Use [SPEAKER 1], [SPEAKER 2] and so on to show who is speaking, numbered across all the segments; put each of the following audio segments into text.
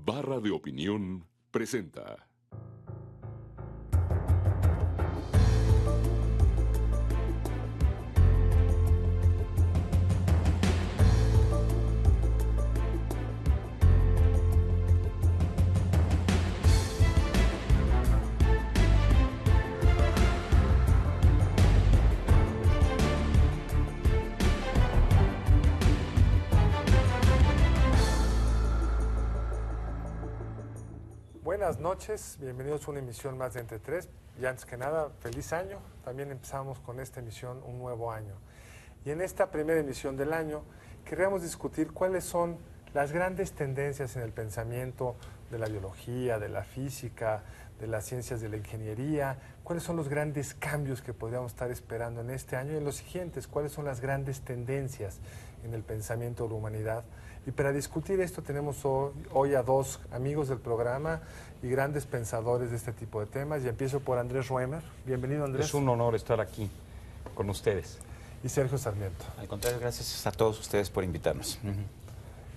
[SPEAKER 1] Barra de Opinión presenta.
[SPEAKER 2] Buenas noches, bienvenidos a una emisión más de Entre Tres. Y antes que nada, feliz año. También empezamos con esta emisión un nuevo año. Y en esta primera emisión del año queríamos discutir cuáles son las grandes tendencias en el pensamiento de la biología, de la física, de las ciencias de la ingeniería, cuáles son los grandes cambios que podríamos estar esperando en este año y en los siguientes, cuáles son las grandes tendencias en el pensamiento de la humanidad. Y para discutir esto tenemos hoy a dos amigos del programa y grandes pensadores de este tipo de temas. Y empiezo por Andrés Roemer. Bienvenido, Andrés.
[SPEAKER 3] Es un honor estar aquí con ustedes.
[SPEAKER 2] Y Sergio Sarmiento.
[SPEAKER 4] Al contrario, gracias a todos ustedes por invitarnos.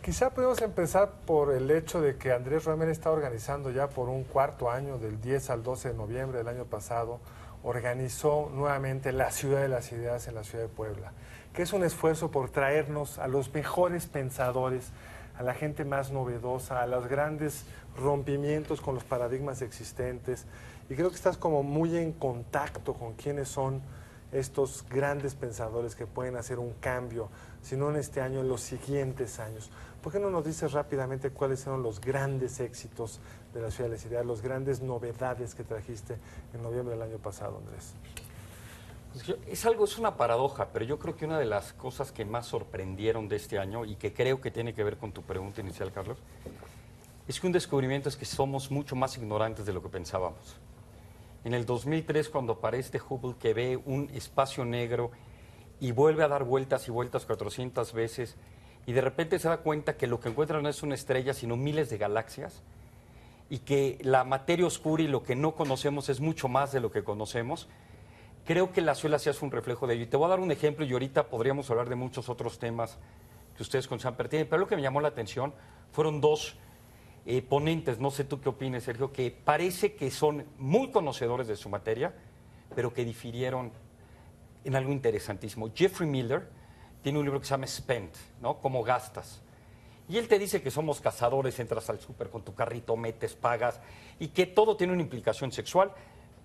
[SPEAKER 2] Quizá podemos empezar por el hecho de que Andrés Roemer está organizando ya por un cuarto año, del 10 al 12 de noviembre del año pasado, organizó nuevamente la Ciudad de las Ideas en la ciudad de Puebla, que es un esfuerzo por traernos a los mejores pensadores, a la gente más novedosa, a los grandes rompimientos con los paradigmas existentes. Y creo que estás como muy en contacto con quiénes son estos grandes pensadores que pueden hacer un cambio, si no en este año, en los siguientes años. ¿Por qué no nos dices rápidamente cuáles fueron los grandes éxitos de la Ciudad de las Ideas, las grandes novedades que trajiste en noviembre del año pasado, Andrés?
[SPEAKER 3] Es una paradoja, pero yo creo que una de las cosas que más sorprendieron de este año y que creo que tiene que ver con tu pregunta inicial, Carlos, es que un descubrimiento es que somos mucho más ignorantes de lo que pensábamos. En el 2003, cuando aparece Hubble, que ve un espacio negro y vuelve a dar vueltas y vueltas 400 veces, y de repente se da cuenta que lo que encuentra no es una estrella, sino miles de galaxias, y que la materia oscura y lo que no conocemos es mucho más de lo que conocemos. Creo que la Ciudad de las Ideas es un reflejo de ello. Y te voy a dar un ejemplo, y ahorita podríamos hablar de muchos otros temas que ustedes consideran pertinentes, pero lo que me llamó la atención fueron dos ponentes, no sé tú qué opinas, Sergio, que parece que son muy conocedores de su materia, pero que difirieron en algo interesantísimo. Jeffrey Miller tiene un libro que se llama Spent, ¿no? Cómo gastas. Y él te dice que somos cazadores, entras al súper con tu carrito, metes, pagas, y que todo tiene una implicación sexual,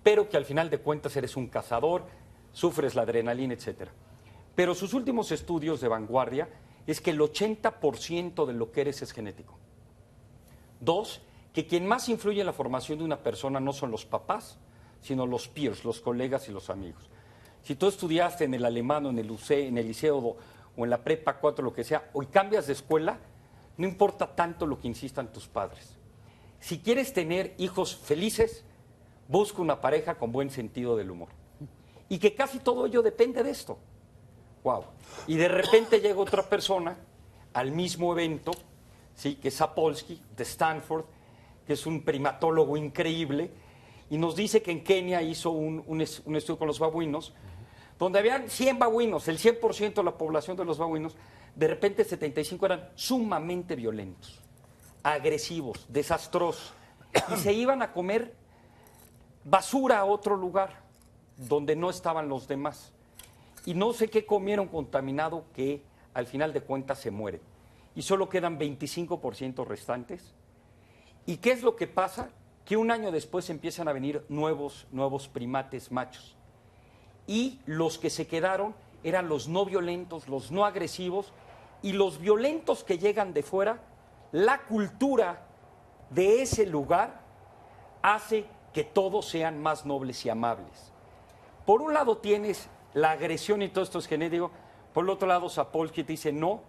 [SPEAKER 3] pero que al final de cuentas eres un cazador, sufres la adrenalina, etc. Pero sus últimos estudios de vanguardia es que el 80% de lo que eres es genético. Dos, que quien más influye en la formación de una persona no son los papás, sino los peers, los colegas y los amigos. Si tú estudiaste en el alemán o en el liceo o en la prepa 4, lo que sea, hoy cambias de escuela, no importa tanto lo que insistan tus padres. Si quieres tener hijos felices, busca una pareja con buen sentido del humor. Y que casi todo ello depende de esto. Wow. Y de repente llega otra persona al mismo evento, ¿sí? Que es Sapolsky, de Stanford, que es un primatólogo increíble, y nos dice que en Kenia hizo un estudio con los babuinos, donde habían 100 babuinos, el 100% de la población de los babuinos, de repente 75 eran sumamente violentos, agresivos, desastrosos, y se iban a comer basura a otro lugar donde no estaban los demás. Y no sé qué comieron contaminado que al final de cuentas se mueren. Y solo quedan 25% restantes. ¿Y qué es lo que pasa? Que un año después empiezan a venir nuevos primates machos. Y los que se quedaron eran los no violentos, los no agresivos, y los violentos que llegan de fuera, la cultura de ese lugar hace que todos sean más nobles y amables. Por un lado tienes la agresión y todo esto es genético, por el otro lado Sapolsky te dice, no,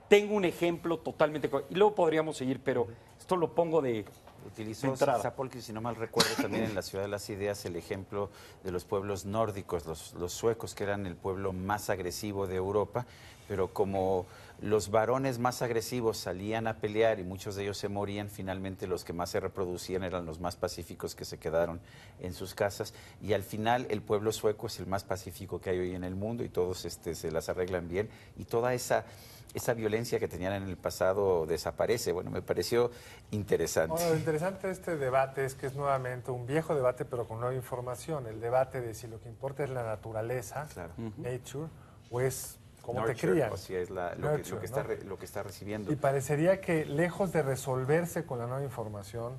[SPEAKER 3] tengo un ejemplo totalmente... Y luego podríamos seguir, pero esto lo pongo de
[SPEAKER 4] Utilizó Sapolsky, si no mal recuerdo, también en la Ciudad de las Ideas el ejemplo de los pueblos nórdicos, los suecos, que eran el pueblo más agresivo de Europa, pero como los varones más agresivos salían a pelear y muchos de ellos se morían, finalmente los que más se reproducían eran los más pacíficos que se quedaron en sus casas, y al final el pueblo sueco es el más pacífico que hay hoy en el mundo y todos se las arreglan bien, y toda esa esa violencia que tenían en el pasado desaparece. Bueno, me pareció interesante.
[SPEAKER 2] Bueno, lo interesante de este debate es que es nuevamente un viejo debate, pero con nueva información. El debate de si lo que importa es la naturaleza,
[SPEAKER 4] Claro.
[SPEAKER 2] nature, o es cómo
[SPEAKER 4] Nurture,
[SPEAKER 2] te crían.
[SPEAKER 4] o si es lo que está recibiendo.
[SPEAKER 2] Y parecería que lejos de resolverse con la nueva información,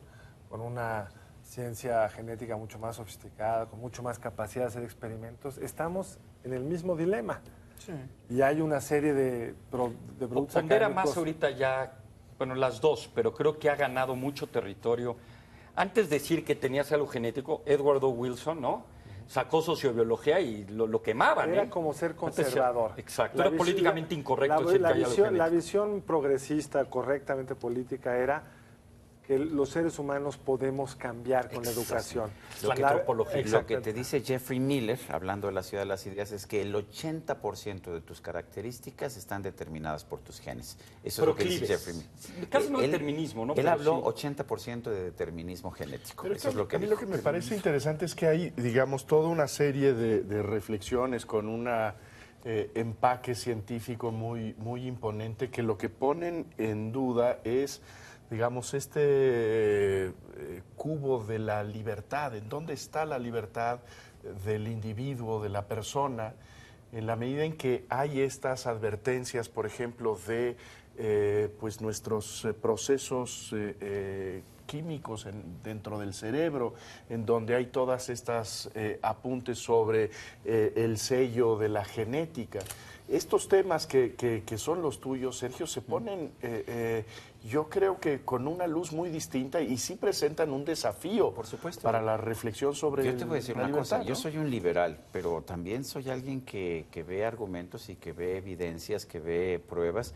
[SPEAKER 2] con una ciencia genética mucho más sofisticada, con mucho más capacidad de hacer experimentos, estamos en el mismo dilema.
[SPEAKER 5] Sí.
[SPEAKER 2] Y hay una serie de productos
[SPEAKER 3] Pondera
[SPEAKER 2] académicos.
[SPEAKER 3] más ahorita ya, bueno, las dos, pero creo que ha ganado mucho territorio. Antes de decir que tenías algo genético, Edward O. Wilson, ¿no? Sacó sociobiología y lo quemaban.
[SPEAKER 2] Era como ser conservador.
[SPEAKER 3] Exacto,
[SPEAKER 2] La
[SPEAKER 3] era
[SPEAKER 2] visión-
[SPEAKER 3] políticamente incorrecto decir que hay algo
[SPEAKER 2] visión, la
[SPEAKER 3] genético.
[SPEAKER 2] visión progresista, correctamente política, era que los seres humanos podemos cambiar con la educación.
[SPEAKER 3] La antropología.
[SPEAKER 4] Lo que te dice Jeffrey Miller, hablando de la ciudad de las ideas, es que el 80% de tus características están determinadas por tus genes. Eso es lo que dice Jeffrey Miller.
[SPEAKER 3] Casi no determinismo, ¿no?
[SPEAKER 4] Él
[SPEAKER 3] Pero
[SPEAKER 4] habló
[SPEAKER 3] sí.
[SPEAKER 4] 80% de determinismo genético.
[SPEAKER 5] Pero
[SPEAKER 4] Eso es lo que
[SPEAKER 5] a mí
[SPEAKER 4] dijo.
[SPEAKER 5] lo que me parece interesante es que hay, digamos, toda una serie de reflexiones con un empaque científico muy, muy imponente, que lo que ponen en duda es, digamos, cubo de la libertad. ¿En dónde está la libertad del individuo, de la persona? En la medida en que hay estas advertencias, por ejemplo, de pues nuestros procesos químicos dentro del cerebro, en donde hay todas estas apuntes sobre el sello de la genética. Estos temas que son los tuyos, Sergio, se ponen, yo creo que con una luz muy distinta y sí presentan un desafío,
[SPEAKER 4] por supuesto,
[SPEAKER 5] para la reflexión sobre
[SPEAKER 4] yo te voy a decir
[SPEAKER 5] la
[SPEAKER 4] una
[SPEAKER 5] libertad,
[SPEAKER 4] cosa, yo
[SPEAKER 5] ¿no?
[SPEAKER 4] soy un liberal, pero también soy alguien que ve argumentos y que ve evidencias, que ve pruebas.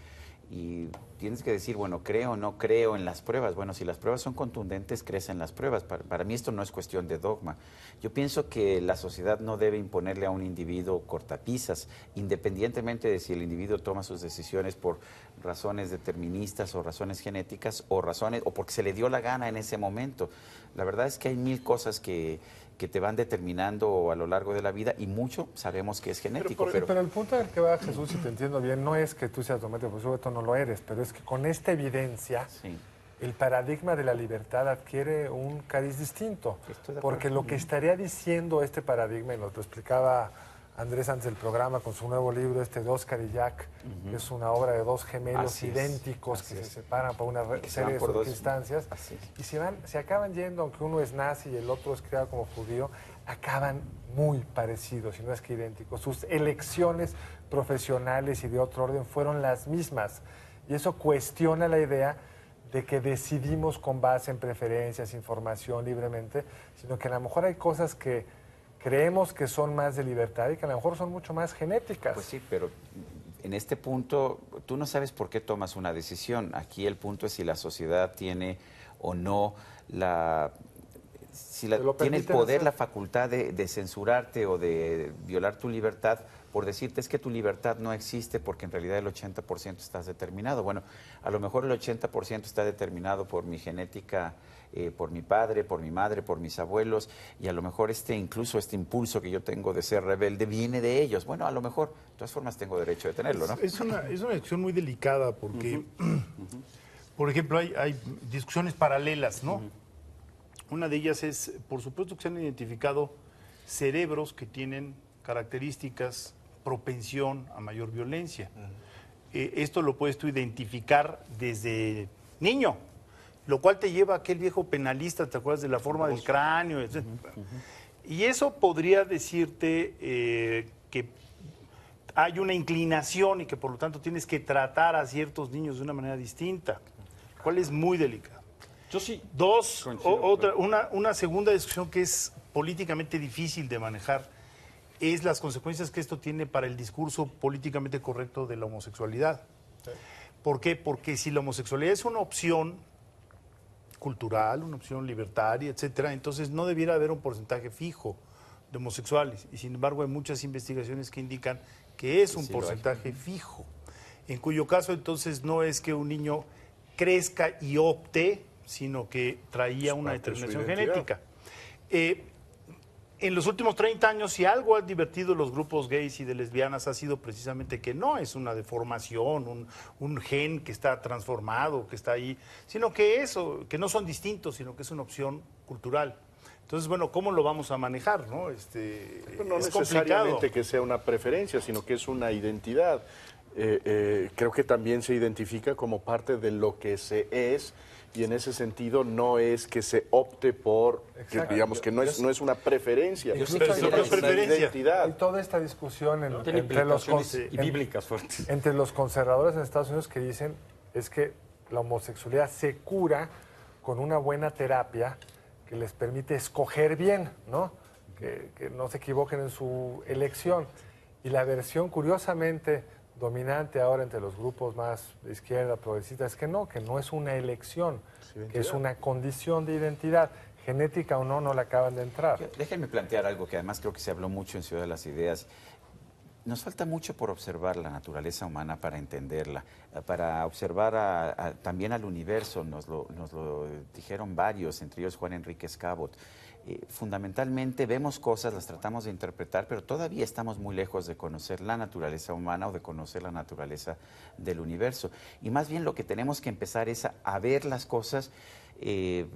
[SPEAKER 4] Y tienes que decir, bueno, creo o no creo en las pruebas. Bueno, si las pruebas son contundentes, crees en las pruebas. Para mí esto no es cuestión de dogma. Yo pienso que la sociedad no debe imponerle a un individuo cortapisas, independientemente de si el individuo toma sus decisiones por razones deterministas o razones genéticas o porque se le dio la gana en ese momento. La verdad es que hay mil cosas que te van determinando a lo largo de la vida y mucho sabemos que es genético.
[SPEAKER 2] Pero el punto del que va Jesús, si te entiendo bien, no es que tú seas dogmático, por supuesto no lo eres, pero es que con esta evidencia
[SPEAKER 4] Sí.
[SPEAKER 2] el paradigma de la libertad adquiere un cariz distinto. Porque lo que estaría diciendo este paradigma, y nos lo explicaba Andrés antes del programa con su nuevo libro, de Oscar y Jack, que es una obra de dos gemelos idénticos que se separan por una serie de circunstancias y se acaban yendo, aunque uno es nazi y el otro es criado como judío, acaban muy parecidos, y no es que idénticos. Sus elecciones profesionales y de otro orden fueron las mismas, y eso cuestiona la idea de que decidimos con base en preferencias, información libremente, sino que a lo mejor hay cosas que creemos que son más de libertad y que a lo mejor son mucho más genéticas.
[SPEAKER 4] Pues sí, pero en este punto tú no sabes por qué tomas una decisión. Aquí el punto es si la sociedad tiene o no tiene el poder, la facultad de censurarte o de violar tu libertad por decirte es que tu libertad no existe porque en realidad el 80% estás determinado. Bueno, a lo mejor el 80% está determinado por mi genética, por mi padre, por mi madre, por mis abuelos, y a lo mejor incluso este impulso que yo tengo de ser rebelde viene de ellos. Bueno, a lo mejor, de todas formas, tengo derecho de tenerlo, ¿no?
[SPEAKER 5] Es una discusión muy delicada porque, por ejemplo, hay discusiones paralelas, ¿no? Una de ellas es, por supuesto que se han identificado cerebros que tienen características, propensión a mayor violencia. Esto lo puedes tú identificar desde niño, lo cual te lleva a aquel viejo penalista, ¿te acuerdas de la forma del cráneo? Y eso podría decirte que hay una inclinación y que por lo tanto tienes que tratar a ciertos niños de una manera distinta, lo cual es muy delicado.
[SPEAKER 3] Yo sí.
[SPEAKER 5] Dos, una segunda discusión que es políticamente difícil de manejar es las consecuencias que esto tiene para el discurso políticamente correcto de la homosexualidad. Sí. ¿Por qué? Porque si la homosexualidad es una opción cultural, una opción libertaria, etcétera, entonces no debiera haber un porcentaje fijo de homosexuales. Y sin embargo hay muchas investigaciones que indican que es un porcentaje fijo, en cuyo caso entonces no es que un niño crezca y opte, sino que traía una determinación genética. en los últimos 30 años, si algo han divertido los grupos gays y de lesbianas ha sido precisamente que no es una deformación, un gen que está transformado, que está ahí, sino que eso, que no son distintos, sino que es una opción cultural. Entonces, bueno, ¿cómo lo vamos a manejar? No,
[SPEAKER 6] No
[SPEAKER 5] es
[SPEAKER 6] necesariamente
[SPEAKER 5] complicado.
[SPEAKER 6] que sea una preferencia, sino que es una identidad. Creo que también se identifica como parte de lo que se es, y en ese sentido no es que se opte por, digamos que no es una preferencia, es una identidad.
[SPEAKER 2] Hay toda esta discusión
[SPEAKER 3] Tiene
[SPEAKER 2] entre
[SPEAKER 3] implicaciones bíblicas fuertes.
[SPEAKER 2] entre los conservadores en Estados Unidos que dicen es que la homosexualidad se cura con una buena terapia que les permite escoger bien, ¿no? Que no se equivoquen en su elección. Y la versión, curiosamente, dominante ahora entre los grupos más de izquierda, progresistas, es que no es una elección, que es una condición de identidad. Genética o no le acaban de entrar.
[SPEAKER 4] Déjenme plantear algo que además creo que se habló mucho en Ciudad de las Ideas. Nos falta mucho por observar la naturaleza humana para entenderla, para observar también al universo, nos lo dijeron varios, entre ellos Juan Enrique Scabot. Fundamentalmente vemos cosas, las tratamos de interpretar, pero todavía estamos muy lejos de conocer la naturaleza humana o de conocer la naturaleza del universo. Y más bien lo que tenemos que empezar es a ver las cosas,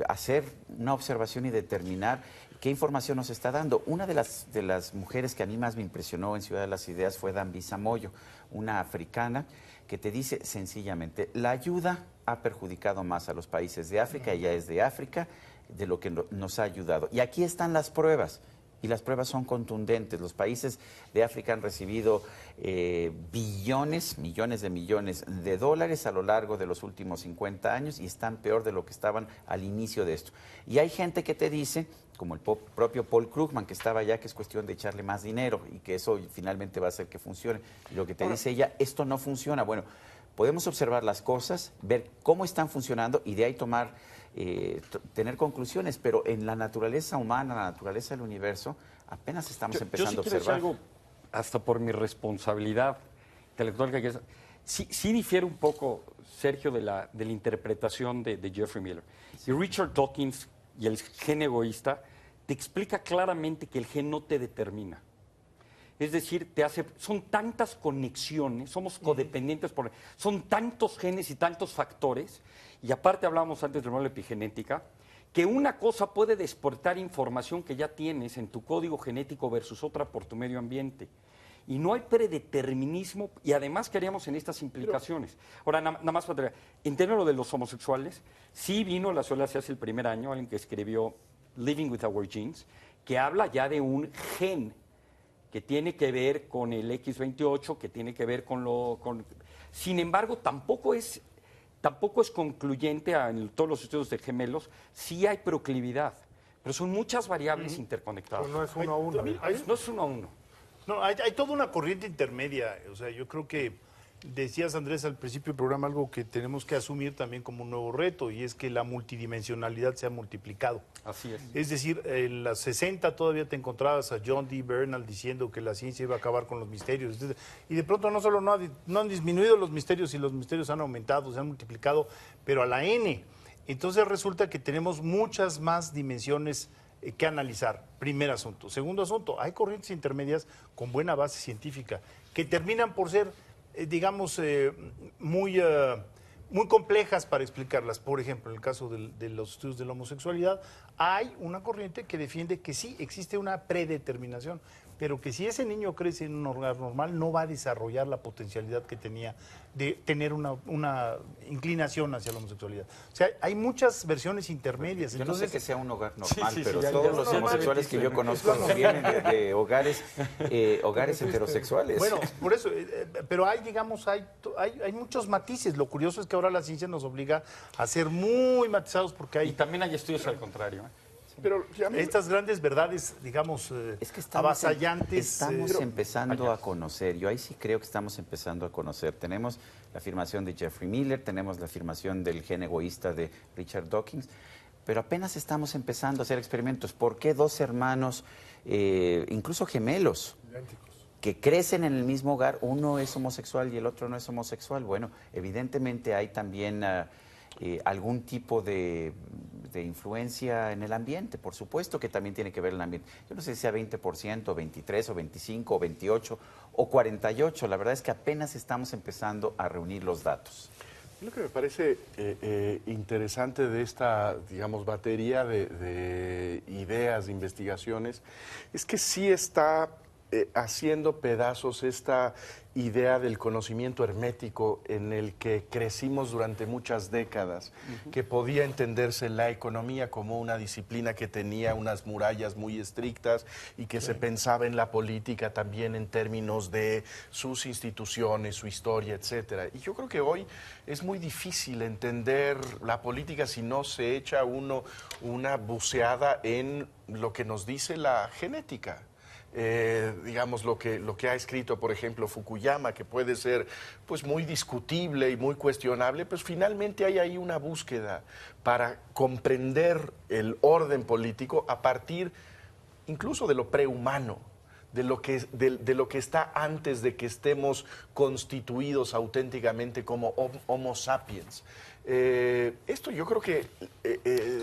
[SPEAKER 4] hacer una observación y determinar qué información nos está dando. Una de las mujeres que a mí más me impresionó en Ciudad de las Ideas fue Dambisa Moyo, una africana que te dice sencillamente, la ayuda ha perjudicado más a los países de África, ella es de África, de lo que nos ha ayudado. Y aquí están las pruebas, y las pruebas son contundentes. Los países de África han recibido millones de millones de dólares a lo largo de los últimos 50 años y están peor de lo que estaban al inicio de esto. Y hay gente que te dice, como el propio Paul Krugman, que estaba allá, que es cuestión de echarle más dinero y que eso finalmente va a hacer que funcione. Y lo que te dice ella, esto no funciona. Bueno, podemos observar las cosas, ver cómo están funcionando y de ahí tener conclusiones, pero en la naturaleza humana, la naturaleza del universo, apenas estamos empezando a observar.
[SPEAKER 3] Yo sí quiero decir algo, hasta por mi responsabilidad intelectual, que sí difiere un poco, Sergio, de la interpretación de Jeffrey Miller. Sí. Y Richard Dawkins y el gen egoísta te explica claramente que el gen no te determina. Es decir, son tantas conexiones, somos codependientes, son tantos genes y tantos factores, y aparte hablábamos antes de la epigenética, que una cosa puede desportar información que ya tienes en tu código genético versus otra por tu medio ambiente. Y no hay predeterminismo, y además queríamos en estas implicaciones. Ahora, nada más para en términos de los homosexuales, sí vino a la Ciudad hace el primer año alguien que escribió Living with Our Genes, que habla ya de un gen que tiene que ver con el X28, que tiene que ver Sin embargo, tampoco es concluyente en todos los estudios de gemelos, sí hay proclividad, pero son muchas variables interconectadas.
[SPEAKER 2] Pero no es uno a uno.
[SPEAKER 3] No es uno a uno.
[SPEAKER 5] No, hay toda una corriente intermedia. O sea, yo creo que decías, Andrés, al principio del programa algo que tenemos que asumir también como un nuevo reto, y es que la multidimensionalidad se ha multiplicado.
[SPEAKER 3] Así es.
[SPEAKER 5] Es decir, en los 60 todavía te encontrabas a John D. Bernal diciendo que la ciencia iba a acabar con los misterios. Y de pronto no solo no han disminuido los misterios, y los misterios han aumentado, se han multiplicado, pero a la N. Entonces resulta que tenemos muchas más dimensiones que analizar. Primer asunto. Segundo asunto, hay corrientes intermedias con buena base científica que terminan por ser, digamos, muy complejas para explicarlas. Por ejemplo, en el caso de los estudios de la homosexualidad, hay una corriente que defiende que sí existe una predeterminación, pero que si ese niño crece en un hogar normal, no va a desarrollar la potencialidad que tenía de tener una inclinación hacia la homosexualidad. O sea, hay muchas versiones intermedias.
[SPEAKER 4] Yo
[SPEAKER 5] Entonces,
[SPEAKER 4] no sé que sea un hogar normal,
[SPEAKER 3] sí,
[SPEAKER 4] pero
[SPEAKER 3] ya
[SPEAKER 4] todos los
[SPEAKER 3] normal,
[SPEAKER 4] homosexuales que yo conozco vienen de hogares heterosexuales.
[SPEAKER 5] bueno, por eso, pero hay, digamos, hay muchos matices. Lo curioso es que ahora la ciencia nos obliga a ser muy matizados porque hay...
[SPEAKER 3] Y también hay estudios al contrario,
[SPEAKER 6] Pero
[SPEAKER 5] estas grandes verdades, digamos,
[SPEAKER 4] es que
[SPEAKER 5] avasallantes.
[SPEAKER 4] Estamos empezando a conocer, yo ahí sí creo que estamos empezando a conocer. Tenemos la afirmación de Jeffrey Miller, tenemos la afirmación del gen egoísta de Richard Dawkins, pero apenas estamos empezando a hacer experimentos. ¿Por qué dos hermanos, incluso gemelos, que crecen en el mismo hogar, uno es homosexual y el otro no es homosexual? Bueno, evidentemente hay también algún tipo de de influencia en el ambiente, por supuesto que también tiene que ver el ambiente. Yo no sé si sea 20%, 23 o 25 o 28 o 48, la verdad es que apenas estamos empezando a reunir los datos.
[SPEAKER 6] Lo que me parece interesante de esta, digamos, batería de ideas, de investigaciones, es que sí está haciendo pedazos esta idea del conocimiento hermético en el que crecimos durante muchas décadas, que podía entenderse la economía como una disciplina que tenía unas murallas muy estrictas y que se pensaba en la política también en términos de sus instituciones, su historia, etcétera. Y yo creo que hoy es muy difícil entender la política si no se echa uno una buceada en lo que nos dice la genética. Digamos lo que ha escrito, por ejemplo, Fukuyama, que puede ser pues muy discutible y muy cuestionable, pues finalmente hay ahí una búsqueda para comprender el orden político a partir incluso de lo prehumano, de lo que está antes de que estemos constituidos auténticamente como Homo sapiens. Esto yo creo que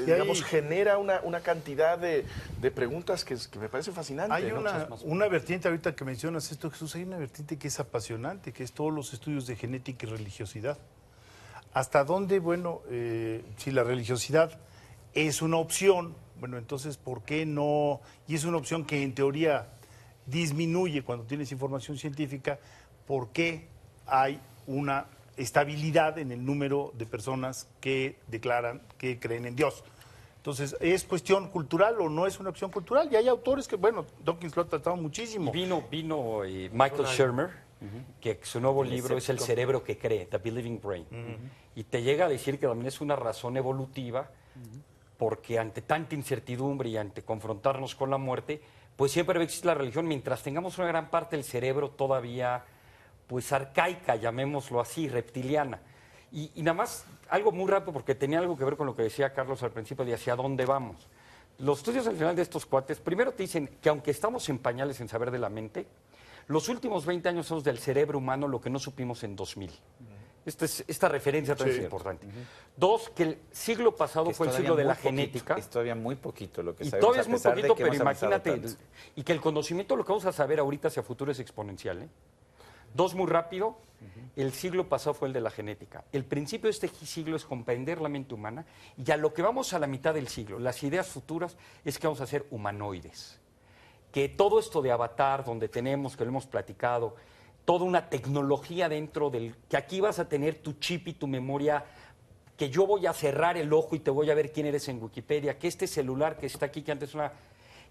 [SPEAKER 6] digamos, genera una cantidad de preguntas que me parece fascinante.
[SPEAKER 5] Hay
[SPEAKER 6] ¿no?
[SPEAKER 5] una vertiente, ahorita que mencionas esto, Jesús, hay una vertiente que es apasionante, que es todos los estudios de genética y religiosidad. ¿Hasta dónde, bueno, si la religiosidad es una opción, bueno, entonces, ¿por qué no? Y es una opción que en teoría disminuye cuando tienes información científica, ¿por qué hay una estabilidad en el número de personas que declaran que creen en Dios? Entonces, ¿es cuestión cultural o no es una opción cultural? Y hay autores que, bueno, Dawkins lo ha tratado muchísimo.
[SPEAKER 3] Y vino Michael Shermer, que su nuevo libro es El cerebro que cree, The Believing Brain. Y te llega a decir que también es una razón evolutiva, porque ante tanta incertidumbre y ante confrontarnos con la muerte, pues siempre va a existir la religión mientras tengamos una gran parte del cerebro todavía pues arcaica, llamémoslo así, reptiliana. Y nada más, algo muy rápido, porque tenía algo que ver con lo que decía Carlos al principio de hacia dónde vamos. Los estudios al final de estos cuates, primero te dicen que aunque estamos en pañales en saber de la mente, los últimos 20 años son del cerebro humano lo que no supimos en 2000. Esta referencia también es importante. Dos, que el siglo pasado fue el siglo de la genética.
[SPEAKER 4] Es todavía muy poquito lo que
[SPEAKER 3] y
[SPEAKER 4] sabemos.
[SPEAKER 3] Todavía es muy poquito, pero imagínate, y que el conocimiento, lo que vamos a saber ahorita hacia futuro es exponencial, ¿eh? Dos, muy rápido, el siglo pasado fue el de la genética. El principio de este siglo es comprender la mente humana y a lo que vamos a la mitad del siglo, las ideas futuras, es que vamos a ser humanoides. Que todo esto de Avatar, donde tenemos, que lo hemos platicado, toda una tecnología dentro del... que aquí vas a tener tu chip y tu memoria, que yo voy a cerrar el ojo y te voy a ver quién eres en Wikipedia, que este celular que está aquí, que antes una...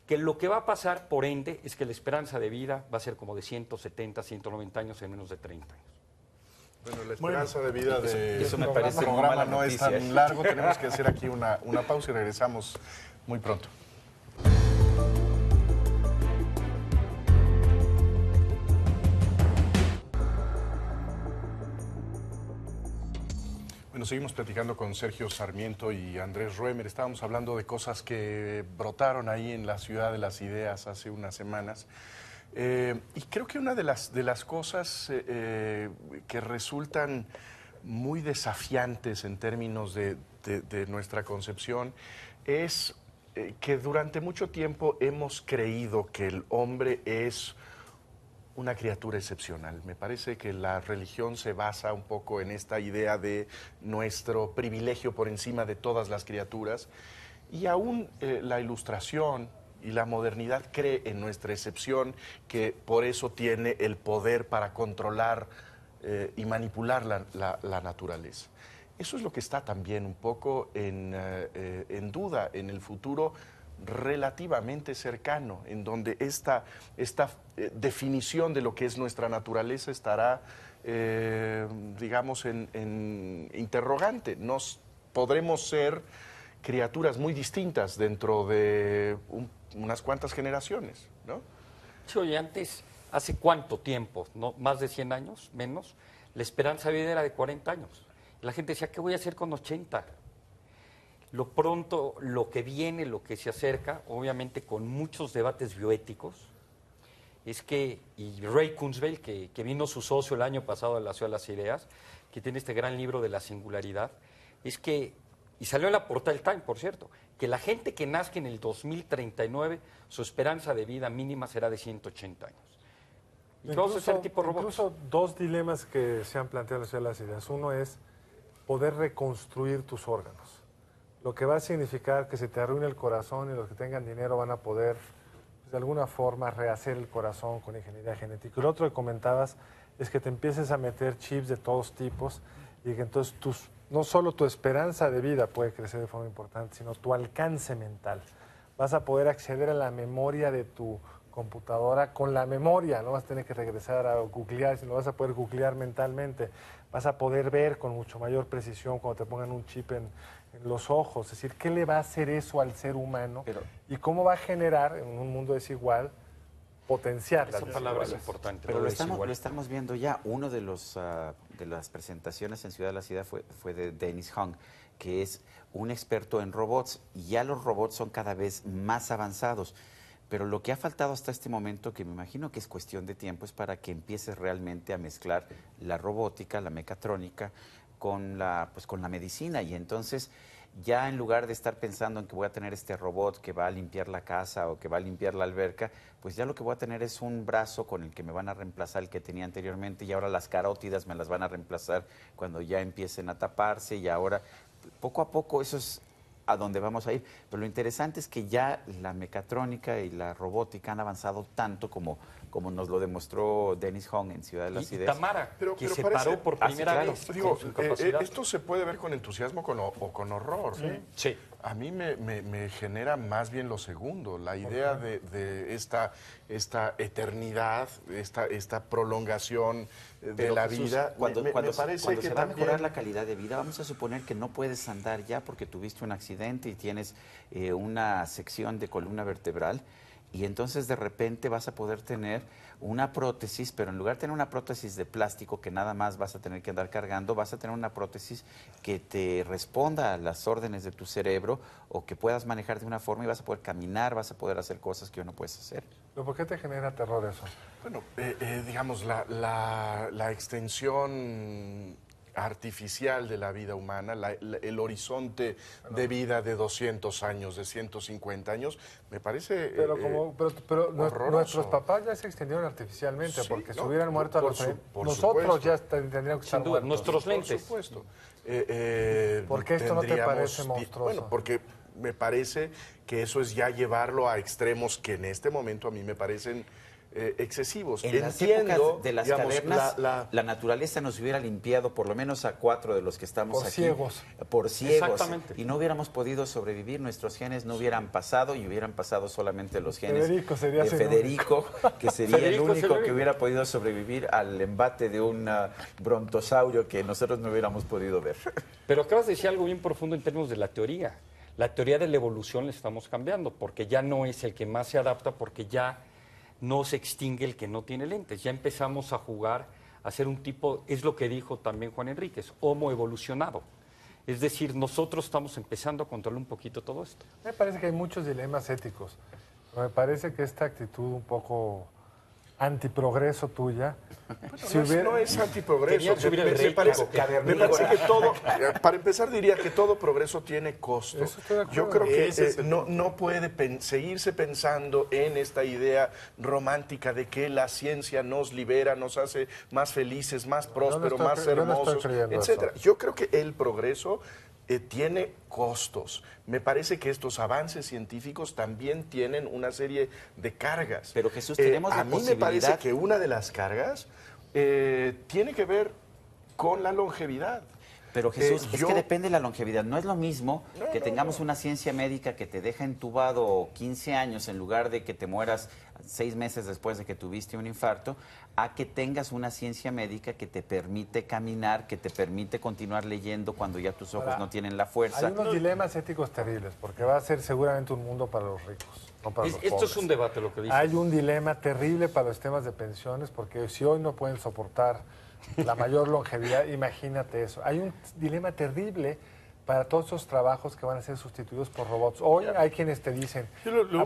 [SPEAKER 3] que lo que va a pasar, por ende, es que la esperanza de vida va a ser como de 170, 190 años en menos de 30 años.
[SPEAKER 6] Bueno, la esperanza de vida de
[SPEAKER 4] eso me parece muy
[SPEAKER 6] programa
[SPEAKER 4] mala
[SPEAKER 6] no es
[SPEAKER 4] noticia.
[SPEAKER 6] tan largo. Tenemos que hacer aquí una pausa y regresamos muy pronto. Bueno, seguimos platicando con Sergio Sarmiento y Andrés Roemer. Estábamos hablando de cosas que brotaron ahí en la Ciudad de las Ideas hace unas semanas. Y creo que una de las cosas que resultan muy desafiantes en términos de nuestra concepción es que durante mucho tiempo hemos creído que el hombre es una criatura excepcional. Me parece que la religión se basa un poco en esta idea de nuestro privilegio por encima de todas las criaturas, y aún la Ilustración y la modernidad cree en nuestra excepción, que por eso tiene el poder para controlar y manipular la naturaleza. Eso es lo que está también un poco en duda en el futuro relativamente cercano, en donde esta definición de lo que es nuestra naturaleza estará, digamos, en interrogante. Podremos ser criaturas muy distintas dentro de unas cuantas generaciones, ¿no?
[SPEAKER 3] Sí, oye, antes, ¿hace cuánto tiempo? ¿No? ¿Más de 100 años? ¿Menos? La esperanza de vida era de 40 años. La gente decía, ¿qué voy a hacer con 80? Lo pronto, lo que viene, lo que se acerca, obviamente con muchos debates bioéticos, es que, y Ray Kurzweil, que vino su socio el año pasado a la Ciudad de las Ideas, que tiene este gran libro de la singularidad, es que y salió en la portada del Time, por cierto, que la gente que nazca en el 2039, su esperanza de vida mínima será de 180 años. Y que vamos a ser tipo robots.
[SPEAKER 2] Incluso dos dilemas que se han planteado en la Ciudad de las Ideas. Uno es poder reconstruir tus órganos, lo que va a significar que se te arruine el corazón y los que tengan dinero van a poder, pues, de alguna forma, rehacer el corazón con ingeniería genética. Y lo otro que comentabas es que te empieces a meter chips de todos tipos y que entonces no solo tu esperanza de vida puede crecer de forma importante, sino tu alcance mental. Vas a poder acceder a la memoria de tu computadora con la memoria, no vas a tener que regresar a googlear, sino vas a poder googlear mentalmente, vas a poder ver con mucho mayor precisión cuando te pongan un chip en los ojos, es decir, ¿qué le va a hacer eso al ser humano? Y cómo va a generar en un mundo desigual potenciar las
[SPEAKER 3] Esa palabra es importante.
[SPEAKER 4] Pero lo estamos viendo ya. Uno de las presentaciones en Ciudad de la Ciudad fue de Dennis Hong, que es un experto en robots, y ya los robots son cada vez más avanzados. Pero lo que ha faltado hasta este momento, que me imagino que es cuestión de tiempo, es para que empieces realmente a mezclar la robótica, la mecatrónica, con la medicina. Y entonces, ya en lugar de estar pensando en que voy a tener este robot que va a limpiar la casa o que va a limpiar la alberca, pues ya lo que voy a tener es un brazo con el que me van a reemplazar el que tenía anteriormente, y ahora las carótidas me las van a reemplazar cuando ya empiecen a taparse, y ahora, poco a poco, eso es a dónde vamos a ir. Pero lo interesante es que ya la mecatrónica y la robótica han avanzado tanto como nos lo demostró Dennis Hong en Ciudad de las Ideas.
[SPEAKER 3] Tamara, que se
[SPEAKER 6] parece,
[SPEAKER 3] paró por primera vez.
[SPEAKER 6] Digo, esto se puede ver con entusiasmo o con horror.
[SPEAKER 3] Sí.
[SPEAKER 6] A mí me genera más bien lo segundo, la idea de esta eternidad, esta prolongación de la vida.
[SPEAKER 4] Cuando
[SPEAKER 6] me parece que
[SPEAKER 4] se va a
[SPEAKER 6] también
[SPEAKER 4] mejorar la calidad de vida, vamos a suponer que no puedes andar ya porque tuviste un accidente y tienes una sección de columna vertebral, y entonces de repente vas a poder tener una prótesis, pero en lugar de tener una prótesis de plástico que nada más vas a tener que andar cargando, vas a tener una prótesis que te responda a las órdenes de tu cerebro, o que puedas manejar de una forma, y vas a poder caminar, vas a poder hacer cosas que hoy no puedes hacer.
[SPEAKER 2] ¿Pero por qué te genera terror eso?
[SPEAKER 6] Bueno, digamos, la extensión artificial de la vida humana, el horizonte de vida de 200 años, de 150 años, me parece
[SPEAKER 2] pero
[SPEAKER 6] horroroso.
[SPEAKER 2] Nuestros papás ya se extendieron artificialmente,
[SPEAKER 6] Sí,
[SPEAKER 2] porque si
[SPEAKER 6] no,
[SPEAKER 2] hubieran muerto a los
[SPEAKER 6] por
[SPEAKER 2] nosotros
[SPEAKER 6] supuesto.
[SPEAKER 2] ya tendríamos que estar
[SPEAKER 3] Sin duda,
[SPEAKER 2] muertos.
[SPEAKER 3] nuestros lentes.
[SPEAKER 6] Por supuesto.
[SPEAKER 2] ¿Por qué esto no te
[SPEAKER 6] Tendríamos
[SPEAKER 2] parece monstruoso?
[SPEAKER 6] Bueno, porque me parece que eso es ya llevarlo a extremos que en este momento a mí me parecen excesivos.
[SPEAKER 4] En las épocas de las cavernas, la naturaleza nos hubiera limpiado, por lo menos a 4 de los que estamos
[SPEAKER 2] Por
[SPEAKER 4] aquí.
[SPEAKER 2] ciegos.
[SPEAKER 4] Por ciegos.
[SPEAKER 3] Exactamente.
[SPEAKER 4] Y no hubiéramos podido sobrevivir, nuestros genes no hubieran pasado, y hubieran pasado solamente los genes
[SPEAKER 2] Federico sería
[SPEAKER 4] de
[SPEAKER 2] ese
[SPEAKER 4] Federico, que sería
[SPEAKER 3] Federico
[SPEAKER 4] el único
[SPEAKER 3] sería-
[SPEAKER 4] que hubiera podido sobrevivir al embate de un brontosaurio que nosotros no hubiéramos podido ver.
[SPEAKER 3] Pero acabas de decir algo bien profundo en términos de la teoría. La teoría de la evolución la estamos cambiando, porque ya no es el que más se adapta, porque ya no se extingue el que no tiene lentes. Ya empezamos a jugar, a ser un tipo, es lo que dijo también Juan Enríquez, homo evolucionado. Es decir, nosotros estamos empezando a controlar un poquito todo esto.
[SPEAKER 2] Me parece que hay muchos dilemas éticos. Me parece que esta actitud un poco antiprogreso tuya,
[SPEAKER 6] No es antiprogreso.
[SPEAKER 3] Querían subir el
[SPEAKER 6] Me
[SPEAKER 3] rating,
[SPEAKER 6] parece,
[SPEAKER 3] ¿o
[SPEAKER 6] me parece que todo, para empezar diría que todo progreso tiene costo.
[SPEAKER 2] Eso estoy de acuerdo.
[SPEAKER 6] Yo creo que
[SPEAKER 5] Ese es el
[SPEAKER 6] no puede seguirse pensando en esta idea romántica de que la ciencia nos libera, nos hace más felices, más prósperos, más
[SPEAKER 2] yo no estoy
[SPEAKER 6] hermosos,
[SPEAKER 2] creyendo
[SPEAKER 6] etcétera.
[SPEAKER 2] eso.
[SPEAKER 6] Yo creo que el progreso tiene costos. Me parece que estos avances científicos también tienen una serie de cargas.
[SPEAKER 4] Pero, Jesús, tenemos la
[SPEAKER 6] a mí me parece
[SPEAKER 4] posibilidad-
[SPEAKER 6] que una de las cargas tiene que ver con la longevidad.
[SPEAKER 4] Pero Jesús, es
[SPEAKER 6] yo-
[SPEAKER 4] que depende de la longevidad. No es lo mismo que tengamos una ciencia médica que te deja entubado 15 años en lugar de que te mueras 6 meses después de que tuviste un infarto, a que tengas una ciencia médica que te permite caminar, que te permite continuar leyendo cuando ya tus ojos
[SPEAKER 2] Ahora,
[SPEAKER 4] no tienen la fuerza.
[SPEAKER 2] hay unos dilemas éticos terribles, porque va a ser seguramente un mundo para los ricos, no para los
[SPEAKER 3] Esto
[SPEAKER 2] pobres.
[SPEAKER 3] es un debate lo que dices.
[SPEAKER 2] Hay un dilema terrible para los temas de pensiones, porque si hoy no pueden soportar la mayor longevidad, imagínate eso. Hay un dilema terrible para todos esos trabajos que van a ser sustituidos por robots. Hoy hay quienes te dicen,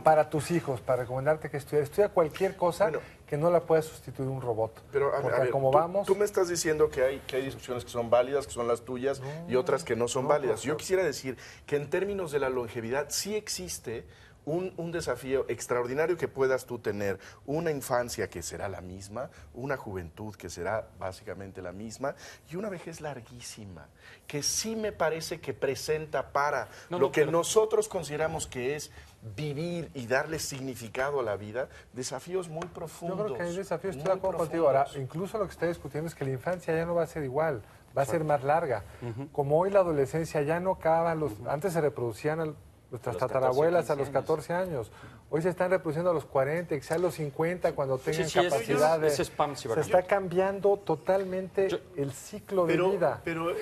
[SPEAKER 2] para tus hijos, para recomendarte que estudia cualquier cosa que no la pueda sustituir un robot.
[SPEAKER 6] Pero
[SPEAKER 2] porque
[SPEAKER 6] a ver,
[SPEAKER 2] como vamos...
[SPEAKER 6] tú me estás diciendo que hay discusiones que son válidas, que son las tuyas, y otras que no son válidas. Yo quisiera decir que en términos de la longevidad sí existe un desafío extraordinario que puedas tú tener, una infancia que será la misma, una juventud que será básicamente la misma, y una vejez larguísima, que sí me parece que presenta para lo que nosotros consideramos que es vivir y darle significado a la vida, desafíos muy profundos.
[SPEAKER 2] Yo creo que hay desafíos, estoy de acuerdo contigo. Ahora, incluso lo que está discutiendo es que la infancia ya no va a ser igual, va a ser más larga. Como hoy la adolescencia ya no acaba, antes se reproducían nuestras tatarabuelas a los 14 años. Hoy se están reproduciendo a los 40, quizá a los 50, cuando tengan capacidad de... Se está cambiando totalmente el ciclo de vida.
[SPEAKER 5] Pero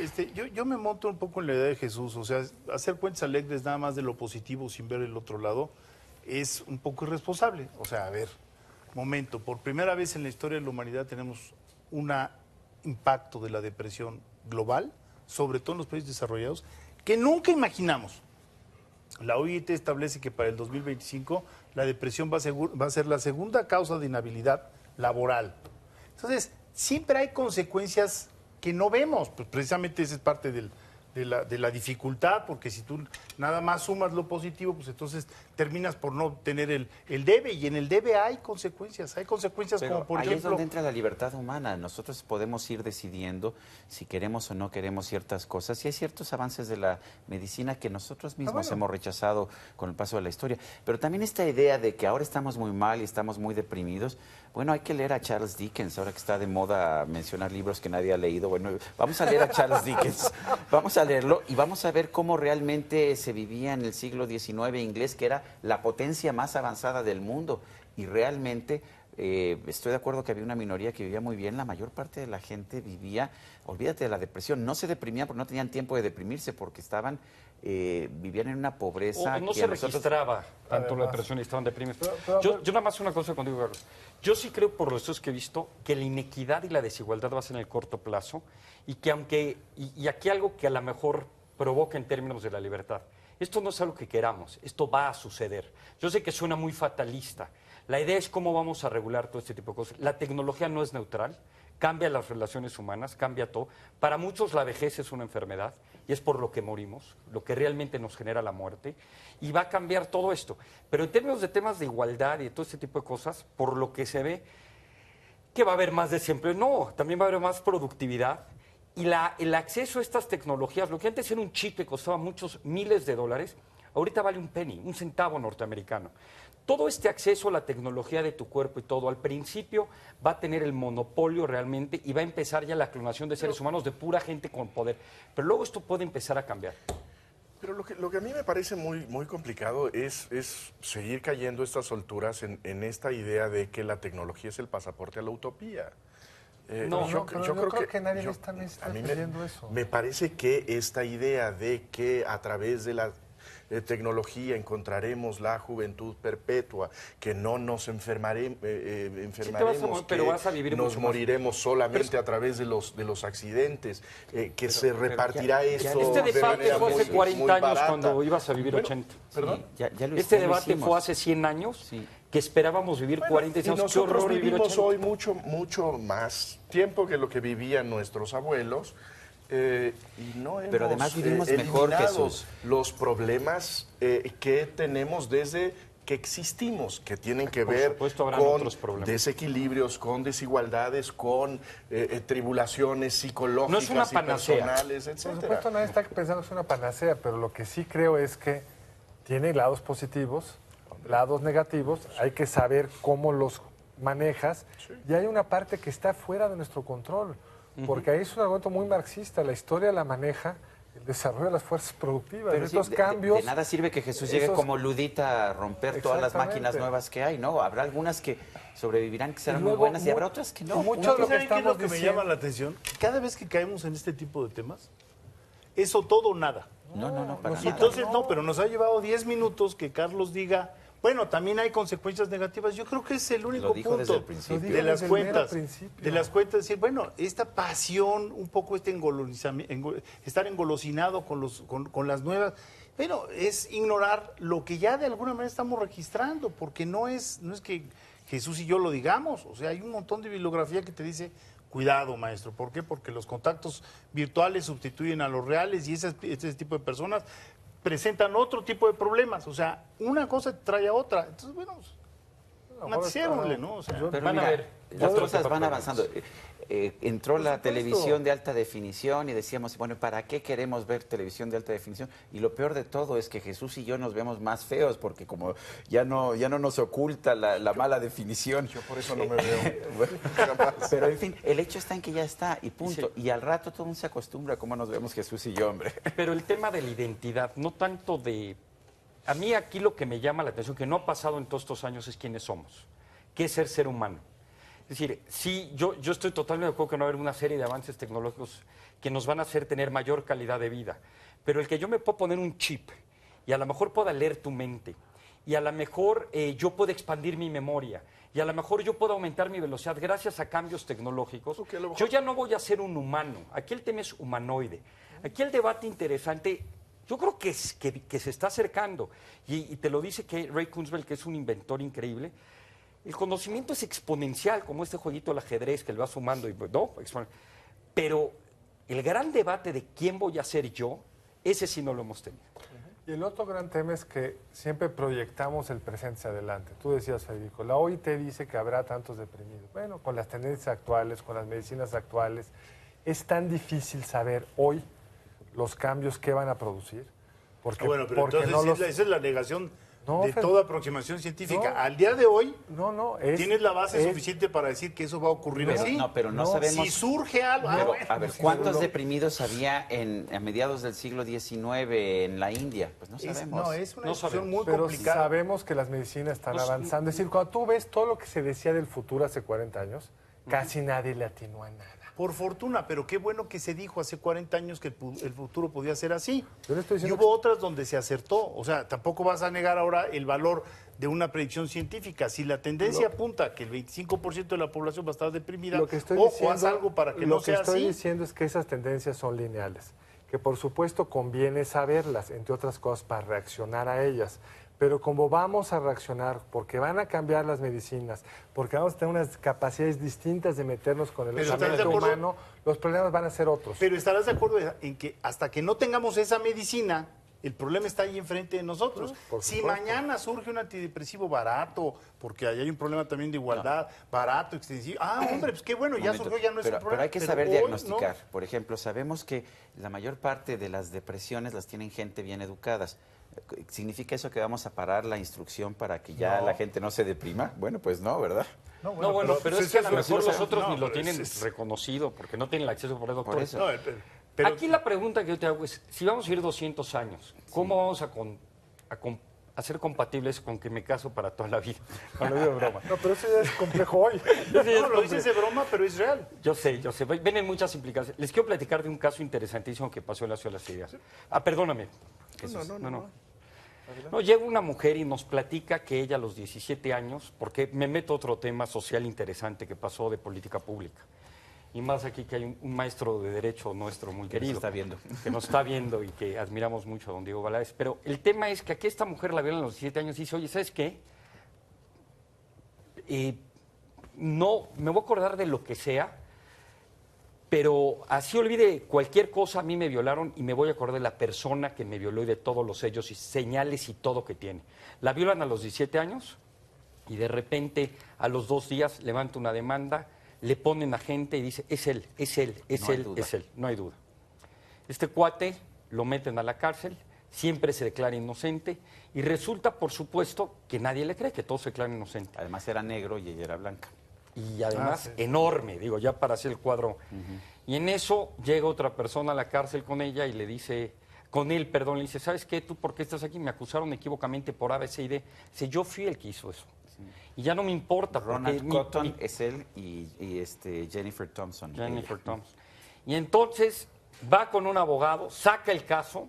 [SPEAKER 5] yo me monto un poco en la idea de Jesús. O sea, hacer cuentas alegres nada más de lo positivo sin ver el otro lado es un poco irresponsable. O sea, a ver, momento. Por primera vez en la historia de la humanidad tenemos un impacto de la depresión global, sobre todo en los países desarrollados, que nunca imaginamos. La OIT establece que para el 2025 la depresión va a ser la segunda causa de inhabilidad laboral. Entonces, siempre hay consecuencias que no vemos. Pues precisamente esa es parte de la dificultad, porque si tú nada más sumas lo positivo, pues entonces terminas por no tener el debe, y en el debe hay consecuencias
[SPEAKER 4] Pero
[SPEAKER 5] como por
[SPEAKER 4] ahí
[SPEAKER 5] ejemplo...
[SPEAKER 4] es donde entra la libertad humana. Nosotros podemos ir decidiendo si queremos o no queremos ciertas cosas, y hay ciertos avances de la medicina que nosotros mismos hemos rechazado con el paso de la historia. Pero también esta idea de que ahora estamos muy mal y estamos muy deprimidos. Bueno, hay que leer a Charles Dickens, ahora que está de moda mencionar libros que nadie ha leído. Bueno, vamos a leer a Charles Dickens, vamos a leerlo y vamos a ver cómo realmente se vivía en el siglo XIX inglés, que era la potencia más avanzada del mundo. Y realmente estoy de acuerdo que había una minoría que vivía muy bien. La mayor parte de la gente vivía, olvídate de la depresión, no se deprimían porque no tenían tiempo de deprimirse, porque vivían en una pobreza.
[SPEAKER 3] No se registraba tanto la depresión y estaban deprimidos. Yo nada más una cosa contigo, Carlos. Yo sí creo, por los estudios que he visto, que la inequidad y la desigualdad va a ser en el corto plazo, y que y aquí algo que a lo mejor provoca en términos de la libertad. Esto no es algo que queramos, esto va a suceder. Yo sé que suena muy fatalista. La idea es cómo vamos a regular todo este tipo de cosas. La tecnología no es neutral, cambia las relaciones humanas, cambia todo. Para muchos la vejez es una enfermedad y es por lo que morimos, lo que realmente nos genera la muerte, y va a cambiar todo esto. Pero en términos de temas de igualdad y todo este tipo de cosas, por lo que se ve, que va a haber más desempleo. No, también va a haber más productividad. Y el acceso a estas tecnologías, lo que antes era un chip que costaba muchos miles de dólares, ahorita vale un penny, un centavo norteamericano. Todo este acceso a la tecnología de tu cuerpo y todo, al principio va a tener el monopolio realmente y va a empezar ya la clonación de seres humanos de pura gente con poder. Pero luego esto puede empezar a cambiar.
[SPEAKER 6] Pero lo que a mí me parece muy complicado es seguir cayendo estas solturas en esta idea de que la tecnología es el pasaporte a la utopía.
[SPEAKER 2] Yo creo que nadie está pidiendo eso.
[SPEAKER 6] Me parece que esta idea de que a través de la tecnología encontraremos la juventud perpetua, que no nos enfermaremos,
[SPEAKER 3] pero vas a vivir
[SPEAKER 6] nos moriremos solamente a través de los accidentes, que se repartirá esto.
[SPEAKER 3] Este debate fue hace 40 años
[SPEAKER 6] barata.
[SPEAKER 3] Cuando ibas a vivir 80.
[SPEAKER 6] ¿Perdón?
[SPEAKER 3] Este debate fue hace 100 años, que esperábamos vivir 40 años.
[SPEAKER 6] Y nosotros vivimos hoy mucho más tiempo que lo que vivían nuestros abuelos. Y no hemos,
[SPEAKER 4] pero además vivimos mejor, Jesús.
[SPEAKER 6] Los problemas que tenemos desde que existimos, que tienen que ver con desequilibrios, con desigualdades, con tribulaciones psicológicas y personales, etc.
[SPEAKER 2] Por supuesto, nadie está pensando que es una panacea, pero lo que sí creo es que tiene lados positivos, lados negativos, hay que saber cómo los manejas, y hay una parte que está fuera de nuestro control. Porque ahí es un argumento muy marxista, la historia la maneja el desarrollo de las fuerzas productivas,
[SPEAKER 4] pero
[SPEAKER 2] estos cambios.
[SPEAKER 4] De nada sirve que Jesús llegue como ludita a romper todas las máquinas nuevas que hay, ¿no? Habrá algunas que sobrevivirán, que serán muy buenas, y habrá otras que no.
[SPEAKER 5] Mucho de lo que estamos diciendo me llama la atención, cada vez que caemos en este tipo de temas, eso todo o nada.
[SPEAKER 4] No, para nada.
[SPEAKER 5] Entonces, pero nos ha llevado 10 minutos que Carlos diga Bueno, también hay consecuencias negativas. Yo creo que es el único
[SPEAKER 4] dijo desde el
[SPEAKER 5] punto
[SPEAKER 4] principio.
[SPEAKER 5] de las
[SPEAKER 2] Desde el mero
[SPEAKER 5] cuentas.
[SPEAKER 2] principio.
[SPEAKER 5] De las cuentas, decir, bueno, esta pasión, un poco estar engolosinado con las nuevas, bueno, es ignorar lo que ya de alguna manera estamos registrando, porque no es que Jesús y yo lo digamos. O sea, hay un montón de bibliografía que te dice, cuidado, maestro. ¿Por qué? Porque los contactos virtuales sustituyen a los reales y ese tipo de personas presentan otro tipo de problemas. O sea, una cosa trae a otra. Entonces, bueno, matizémosle, ¿no? O sea,
[SPEAKER 4] Pero
[SPEAKER 3] van a
[SPEAKER 4] mira,
[SPEAKER 3] ver
[SPEAKER 4] las
[SPEAKER 3] otro
[SPEAKER 4] cosas
[SPEAKER 3] tipo de
[SPEAKER 4] van
[SPEAKER 3] problemas.
[SPEAKER 4] avanzando. Entró la
[SPEAKER 2] supuesto.
[SPEAKER 4] televisión de alta definición y decíamos, bueno, ¿para qué queremos ver televisión de alta definición? Y lo peor de todo es que Jesús y yo nos vemos más feos porque como ya no nos oculta la mala definición.
[SPEAKER 6] Yo por eso no me veo.
[SPEAKER 4] Bueno, pero en fin, el hecho está en que ya está y punto. Y al rato todo el mundo se acostumbra a cómo nos vemos Jesús y yo, hombre.
[SPEAKER 3] Pero el tema de la identidad, no tanto de... A mí aquí lo que me llama la atención, que no ha pasado en todos estos años, es quiénes somos. ¿Qué es ser humano? Es decir, sí, yo estoy totalmente de acuerdo que no va a haber una serie de avances tecnológicos que nos van a hacer tener mayor calidad de vida. Pero el que yo me puedo poner un chip y a lo mejor pueda leer tu mente y a lo mejor yo puedo expandir mi memoria y a lo mejor yo puedo aumentar mi velocidad gracias a cambios tecnológicos, yo ya no voy a ser un humano. Aquí el tema es humanoide. Aquí el debate interesante, yo creo que se está acercando. Y te lo dice que Ray Kurzweil, que es un inventor increíble. El conocimiento es exponencial, como este jueguito del ajedrez que le va sumando. Pero el gran debate de quién voy a ser yo, ese sí no lo hemos tenido.
[SPEAKER 2] Y el otro gran tema es que siempre proyectamos el presente hacia adelante. Tú decías, Federico, la OIT dice que habrá tantos deprimidos. Bueno, con las tendencias actuales, con las medicinas actuales, es tan difícil saber hoy los cambios que van a producir. Porque,
[SPEAKER 5] bueno, pero
[SPEAKER 2] porque
[SPEAKER 5] entonces esa es la negación de
[SPEAKER 2] Fer,
[SPEAKER 5] toda aproximación científica.
[SPEAKER 2] no.
[SPEAKER 5] Al día de hoy,
[SPEAKER 2] tienes
[SPEAKER 5] la base suficiente para decir que eso va a ocurrir así.
[SPEAKER 4] Pero no sabemos.
[SPEAKER 5] Si surge algo.
[SPEAKER 4] Pero,
[SPEAKER 5] bueno,
[SPEAKER 4] a ver, ¿cuántos deprimidos había a mediados del siglo XIX en la India? Pues no sabemos.
[SPEAKER 5] Es una
[SPEAKER 3] No
[SPEAKER 5] discusión
[SPEAKER 3] sabemos.
[SPEAKER 5] muy
[SPEAKER 2] Pero
[SPEAKER 5] complicada.
[SPEAKER 2] sabemos que las medicinas están avanzando. Es decir, cuando tú ves todo lo que se decía del futuro hace 40 años, casi nadie le atinó a nada.
[SPEAKER 5] Por fortuna, pero qué bueno que se dijo hace 40 años que el futuro podía ser así.
[SPEAKER 2] Yo le estoy
[SPEAKER 5] Y
[SPEAKER 2] diciendo
[SPEAKER 5] hubo otras donde se acertó. O sea, tampoco vas a negar ahora el valor de una predicción científica. Si la tendencia apunta a que el 25% de la población va a estar deprimida,
[SPEAKER 2] Lo que estoy
[SPEAKER 5] ojo, haz algo para que no sea
[SPEAKER 2] Lo que estoy
[SPEAKER 5] así.
[SPEAKER 2] diciendo es que esas tendencias son lineales, que por supuesto conviene saberlas, entre otras cosas, para reaccionar a ellas. Pero como vamos a reaccionar, porque van a cambiar las medicinas, porque vamos a tener unas capacidades distintas de meternos con el
[SPEAKER 5] Pero ¿estás de
[SPEAKER 2] pensamiento
[SPEAKER 5] acuerdo?
[SPEAKER 2] humano, los problemas van a ser otros.
[SPEAKER 5] Pero estarás de acuerdo en que hasta que no tengamos esa medicina, el problema está ahí enfrente de nosotros.
[SPEAKER 2] Por
[SPEAKER 5] Si
[SPEAKER 2] supuesto.
[SPEAKER 5] mañana surge un antidepresivo barato, porque ahí hay un problema también de igualdad, barato, extensivo. hombre, pues qué bueno, ya
[SPEAKER 4] Momento.
[SPEAKER 5] surgió, ya no es un
[SPEAKER 4] pero
[SPEAKER 5] problema.
[SPEAKER 4] hay que
[SPEAKER 5] Pero
[SPEAKER 4] saber
[SPEAKER 5] hoy,
[SPEAKER 4] diagnosticar.
[SPEAKER 5] ¿no?
[SPEAKER 4] Por ejemplo, sabemos que la mayor parte de las depresiones las tienen gente bien educadas. ¿Significa eso que vamos a parar la instrucción para que ya la gente no se deprima? Bueno, pues no, ¿verdad?
[SPEAKER 3] No, bueno, pero es que a lo mejor los otros
[SPEAKER 5] no,
[SPEAKER 3] ni lo
[SPEAKER 5] pero
[SPEAKER 3] tienen
[SPEAKER 5] es-
[SPEAKER 3] reconocido porque no tienen el acceso por el doctor.
[SPEAKER 4] Por eso.
[SPEAKER 5] No, pero-
[SPEAKER 3] Aquí la pregunta que yo te hago es, si vamos a ir 200 años, ¿cómo vamos a hacer compatibles con que me caso para toda la vida? No lo digo de broma.
[SPEAKER 2] No, pero eso ya es complejo hoy.
[SPEAKER 5] no, lo dices de broma, pero es real.
[SPEAKER 3] Yo sé. Vienen muchas implicaciones. Les quiero platicar de un caso interesantísimo que pasó en la Ciudad de las Ideas. Perdóname. Jesús. No, llega una mujer y nos platica que ella a los 17 años, porque me meto a otro tema social interesante que pasó de política pública. Y más aquí que hay un maestro de derecho nuestro muy
[SPEAKER 4] Que nos
[SPEAKER 3] querido.
[SPEAKER 4] está viendo.
[SPEAKER 3] Que nos está viendo y que admiramos mucho a don Diego Valadez. Pero el tema es que aquí esta mujer la violan a los 17 años y dice, oye, ¿sabes qué? No, me voy a acordar de lo que sea, pero así olvide cualquier cosa, a mí me violaron y me voy a acordar de la persona que me violó y de todos los sellos y señales y todo que tiene. La violan a los 17 años y de repente a los 2 días levanta una demanda, le ponen a gente y dice, es él, es él, es
[SPEAKER 4] No hay
[SPEAKER 3] él,
[SPEAKER 4] duda.
[SPEAKER 3] es él, no hay duda. Este cuate lo meten a la cárcel, siempre se declara inocente y resulta, por supuesto, que nadie le cree, que todos se declaran inocentes.
[SPEAKER 4] Además era negro y ella era blanca.
[SPEAKER 3] Y además enorme, digo, ya para hacer el cuadro. Y en eso llega otra persona a la cárcel con ella y le dice, le dice, ¿sabes qué? ¿Tú por qué estás aquí? Me acusaron equivocamente por A, B, C y D. Dice, yo fui el que hizo eso. Y ya no me importa.
[SPEAKER 4] Ronald
[SPEAKER 3] porque
[SPEAKER 4] Cotton es él y Jennifer Thompson.
[SPEAKER 3] Jennifer Thompson. Y entonces va con un abogado, saca el caso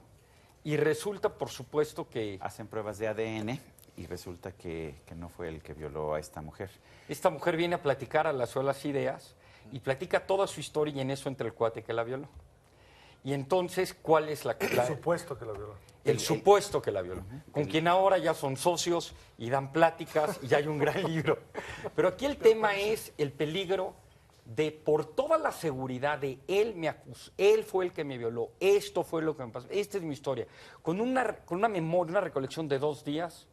[SPEAKER 3] Y resulta, por supuesto, que
[SPEAKER 4] Hacen pruebas de ADN y resulta que no fue el que violó a esta mujer.
[SPEAKER 3] esta mujer viene a platicar a las Suelas Ideas y platica toda su historia y en eso entra el cuate que la violó. Y entonces, ¿cuál es la...
[SPEAKER 2] Por supuesto que lo violó.
[SPEAKER 3] El supuesto que la violó, con quien ahora ya son socios y dan pláticas y ya hay un gran libro. Pero aquí el tema es el peligro de, por toda la seguridad de él me acusó, él fue el que me violó, esto fue lo que me pasó, esta es mi historia, con una memoria, una recolección de 2 días,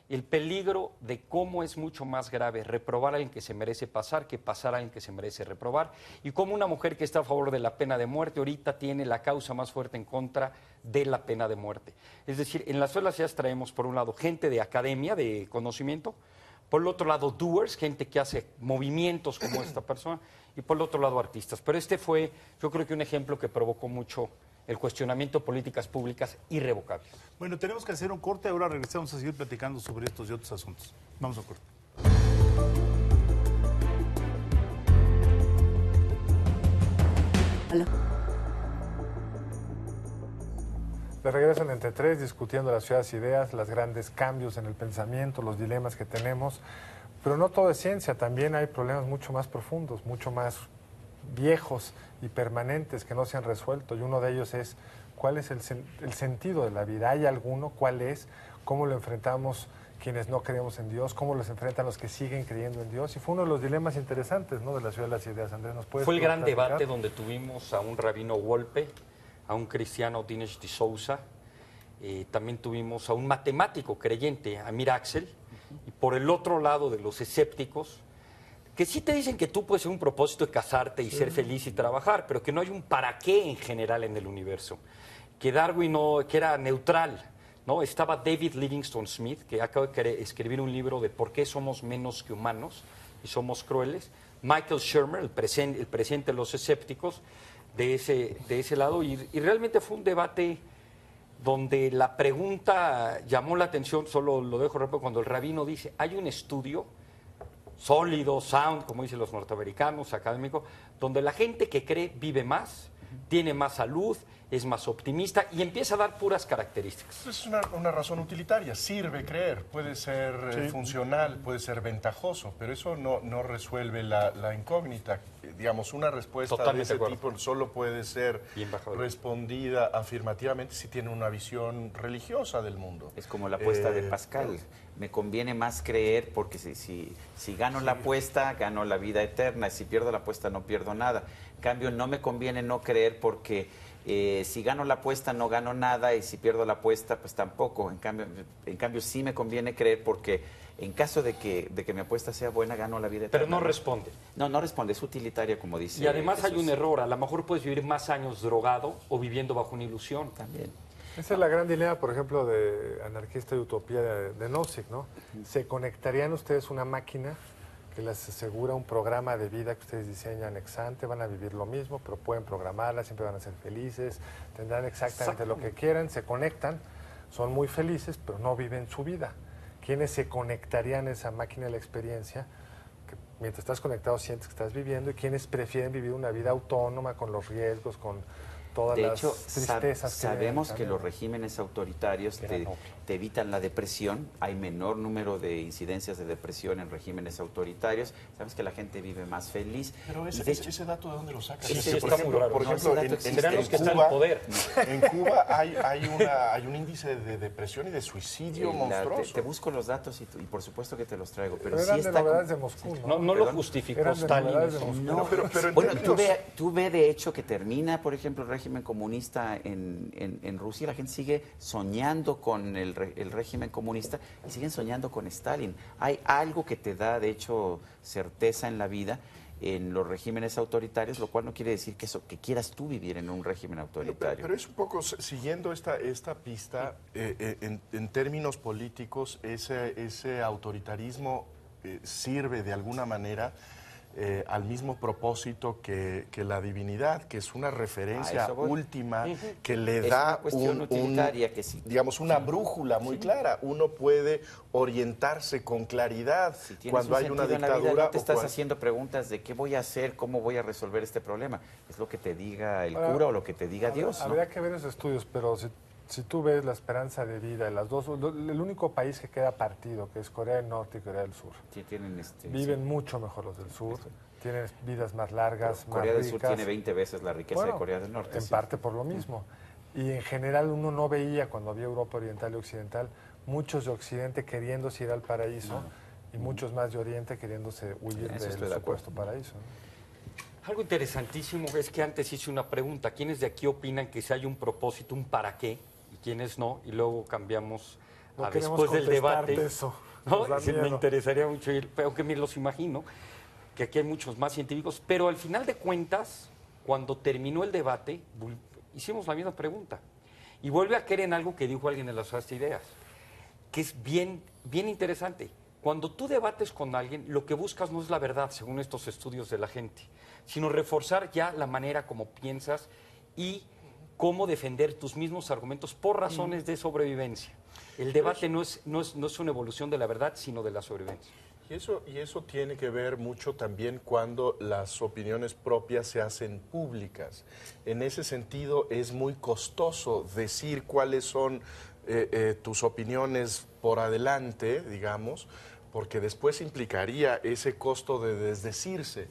[SPEAKER 3] el peligro de cómo es mucho más grave reprobar a alguien que se merece pasar que pasar a alguien que se merece reprobar, y cómo una mujer que está a favor de la pena de muerte ahorita tiene la causa más fuerte en contra de la pena de muerte. Es decir, en las Suelas Ideas traemos por un lado gente de academia, de conocimiento, por el otro lado doers, gente que hace movimientos como esta persona, y por el otro lado artistas. Pero este fue, yo creo que un ejemplo que provocó mucho el cuestionamiento de políticas públicas irrevocables.
[SPEAKER 5] Bueno, tenemos que hacer un corte, ahora regresamos a seguir platicando sobre estos y otros asuntos. Vamos a corte.
[SPEAKER 2] De regreso en Entre Tres, discutiendo las ciudades ideas, los grandes cambios en el pensamiento, los dilemas que tenemos. Pero no todo es ciencia, también hay problemas mucho más profundos, mucho más viejos y permanentes que no se han resuelto. Y uno de ellos es, ¿cuál es el sentido de la vida? ¿Hay alguno? ¿Cuál es? ¿Cómo lo enfrentamos quienes no creemos en Dios? ¿Cómo los enfrentan los que siguen creyendo en Dios? Y fue uno de los dilemas interesantes, ¿no?, de la ciudad de las ideas. Andrés, ¿nos puedes
[SPEAKER 3] Fue el gran
[SPEAKER 2] platicar?
[SPEAKER 3] debate donde tuvimos a un rabino Wolpe, a un cristiano Dinesh de Souza, también tuvimos a un matemático creyente, Amir Axel, y por el otro lado de los escépticos, que sí te dicen que tú puedes ser un propósito de casarte y ser feliz y trabajar, pero que no hay un para qué en general en el universo, que Darwin no, que era neutral, ¿no? Estaba David Livingstone Smith, que acaba de escribir un libro de por qué somos menos que humanos y somos crueles, Michael Shermer, el presidente de los escépticos, de ese lado, y realmente fue un debate donde la pregunta llamó la atención, solo lo dejo rápido, cuando el rabino dice, hay un estudio sólido, sound, como dicen los norteamericanos, académico, donde la gente que cree vive más, tiene más salud, es más optimista y empieza a dar puras características.
[SPEAKER 6] Es una razón utilitaria, sirve creer, puede ser funcional, puede ser ventajoso, pero eso no resuelve la incógnita. Digamos, una respuesta
[SPEAKER 3] Totalmente
[SPEAKER 6] de ese tipo solo puede ser respondida afirmativamente si tiene una visión religiosa del mundo.
[SPEAKER 4] Es como la apuesta de Pascal. Me conviene más creer porque si gano la apuesta, gano la vida eterna. Y si pierdo la apuesta, no pierdo nada. En cambio, no me conviene no creer porque si gano la apuesta, no gano nada. Y si pierdo la apuesta, pues tampoco. En cambio sí me conviene creer porque en caso de que mi apuesta sea buena, gano la vida eterna.
[SPEAKER 3] Pero no responde.
[SPEAKER 4] No responde. Es utilitaria, como dice
[SPEAKER 3] Y además
[SPEAKER 4] Jesús.
[SPEAKER 3] hay un error. A lo mejor puedes vivir más años drogado o viviendo bajo una ilusión.
[SPEAKER 4] También.
[SPEAKER 2] Esa es la gran dilema, por ejemplo, de Anarquista y Utopía de Nozick, ¿no? ¿Se conectarían ustedes una máquina que les asegura un programa de vida que ustedes diseñan ex ante? Van a vivir lo mismo, pero pueden programarla, siempre van a ser felices, tendrán exactamente lo que quieran, se conectan, son muy felices, pero no viven su vida. ¿Quiénes se conectarían a esa máquina de la experiencia? Que mientras estás conectado sientes que estás viviendo, y quienes prefieren vivir una vida autónoma, con los riesgos, con todas
[SPEAKER 4] De
[SPEAKER 2] las
[SPEAKER 4] hecho,
[SPEAKER 2] tristezas
[SPEAKER 4] sabemos que
[SPEAKER 2] también.
[SPEAKER 4] los regímenes autoritarios te evitan la depresión. Hay menor número de incidencias de depresión en regímenes autoritarios. Sabes que la gente vive más feliz.
[SPEAKER 6] Pero
[SPEAKER 4] Y de hecho,
[SPEAKER 6] ese dato, ¿de dónde lo sacas?
[SPEAKER 3] Sí, está muy raro.
[SPEAKER 6] Por
[SPEAKER 3] No,
[SPEAKER 6] ejemplo,
[SPEAKER 4] ese dato
[SPEAKER 3] serán los que están en
[SPEAKER 6] Cuba,
[SPEAKER 3] poder.
[SPEAKER 6] En Cuba hay un índice de depresión y de suicidio monstruoso.
[SPEAKER 4] te busco los datos y por supuesto que te los traigo. Pero
[SPEAKER 2] Pero
[SPEAKER 4] sí
[SPEAKER 2] eran de
[SPEAKER 4] está
[SPEAKER 2] novedades de Moscú, ¿no?
[SPEAKER 3] No lo justificó
[SPEAKER 2] Eran de
[SPEAKER 3] Stalin.
[SPEAKER 2] novedades de
[SPEAKER 3] eso.
[SPEAKER 2] Moscú.
[SPEAKER 4] No,
[SPEAKER 6] pero en
[SPEAKER 4] bueno,
[SPEAKER 6] términos-
[SPEAKER 4] tú ve de hecho que termina, por ejemplo, el régimen comunista en Rusia, la gente sigue soñando con el régimen comunista y siguen soñando con Stalin. Hay algo que te da, de hecho, certeza en la vida en los regímenes autoritarios, lo cual no quiere decir que quieras tú vivir en un régimen autoritario.
[SPEAKER 6] Pero es un poco siguiendo esta pista, en términos políticos, ese autoritarismo sirve de alguna manera al mismo propósito que la divinidad, que es una referencia
[SPEAKER 4] eso voy.
[SPEAKER 6] última que le
[SPEAKER 4] Es
[SPEAKER 6] da
[SPEAKER 4] una cuestión utilitaria que sí.
[SPEAKER 6] digamos, una brújula muy clara. Uno puede orientarse con claridad
[SPEAKER 4] Si tienes
[SPEAKER 6] cuando
[SPEAKER 4] un
[SPEAKER 6] hay una
[SPEAKER 4] sentido en la vida,
[SPEAKER 6] dictadura.
[SPEAKER 4] no te estás haciendo preguntas de qué voy a hacer, cómo voy a resolver este problema. Es lo que te diga el
[SPEAKER 2] Ahora,
[SPEAKER 4] cura o lo que te diga Dios, ¿no?
[SPEAKER 2] Habría que ver esos estudios, pero si Si tú ves la esperanza de vida de las dos, el único país que queda partido, que es Corea del Norte y Corea del Sur,
[SPEAKER 4] Sí, tienen
[SPEAKER 2] viven mucho mejor los del sur, tienen vidas más largas, más
[SPEAKER 4] Corea del
[SPEAKER 2] ricas.
[SPEAKER 4] Sur tiene 20 veces la riqueza de Corea del Norte.
[SPEAKER 2] En parte por lo mismo. Y en general uno no veía, cuando había Europa Oriental y Occidental, muchos de Occidente queriéndose ir al paraíso y muchos más de Oriente queriéndose huir del supuesto paraíso, ¿no?
[SPEAKER 3] Algo interesantísimo es que antes hice una pregunta. ¿Quiénes de aquí opinan que si hay un propósito, un para qué? Y quiénes no. Y luego cambiamos
[SPEAKER 2] No
[SPEAKER 3] a
[SPEAKER 2] queremos
[SPEAKER 3] después del
[SPEAKER 2] contestarte
[SPEAKER 3] debate.
[SPEAKER 2] eso.
[SPEAKER 3] ¿No?
[SPEAKER 2] Nos da
[SPEAKER 3] Sí, me
[SPEAKER 2] miedo.
[SPEAKER 3] interesaría mucho ir, aunque me los imagino, que aquí hay muchos más científicos. Pero al final de cuentas, cuando terminó el debate, hicimos la misma pregunta. Y vuelve a caer en algo que dijo alguien de las otras ideas, que es bien interesante. Cuando tú debates con alguien, lo que buscas no es la verdad, según estos estudios de la gente, sino reforzar ya la manera como piensas y cómo defender tus mismos argumentos por razones de sobrevivencia. El debate no es una evolución de la verdad, sino de la sobrevivencia.
[SPEAKER 6] Y eso tiene que ver mucho también cuando las opiniones propias se hacen públicas. En ese sentido es muy costoso decir cuáles son tus opiniones por adelante, digamos, porque después implicaría ese costo de desdecirse.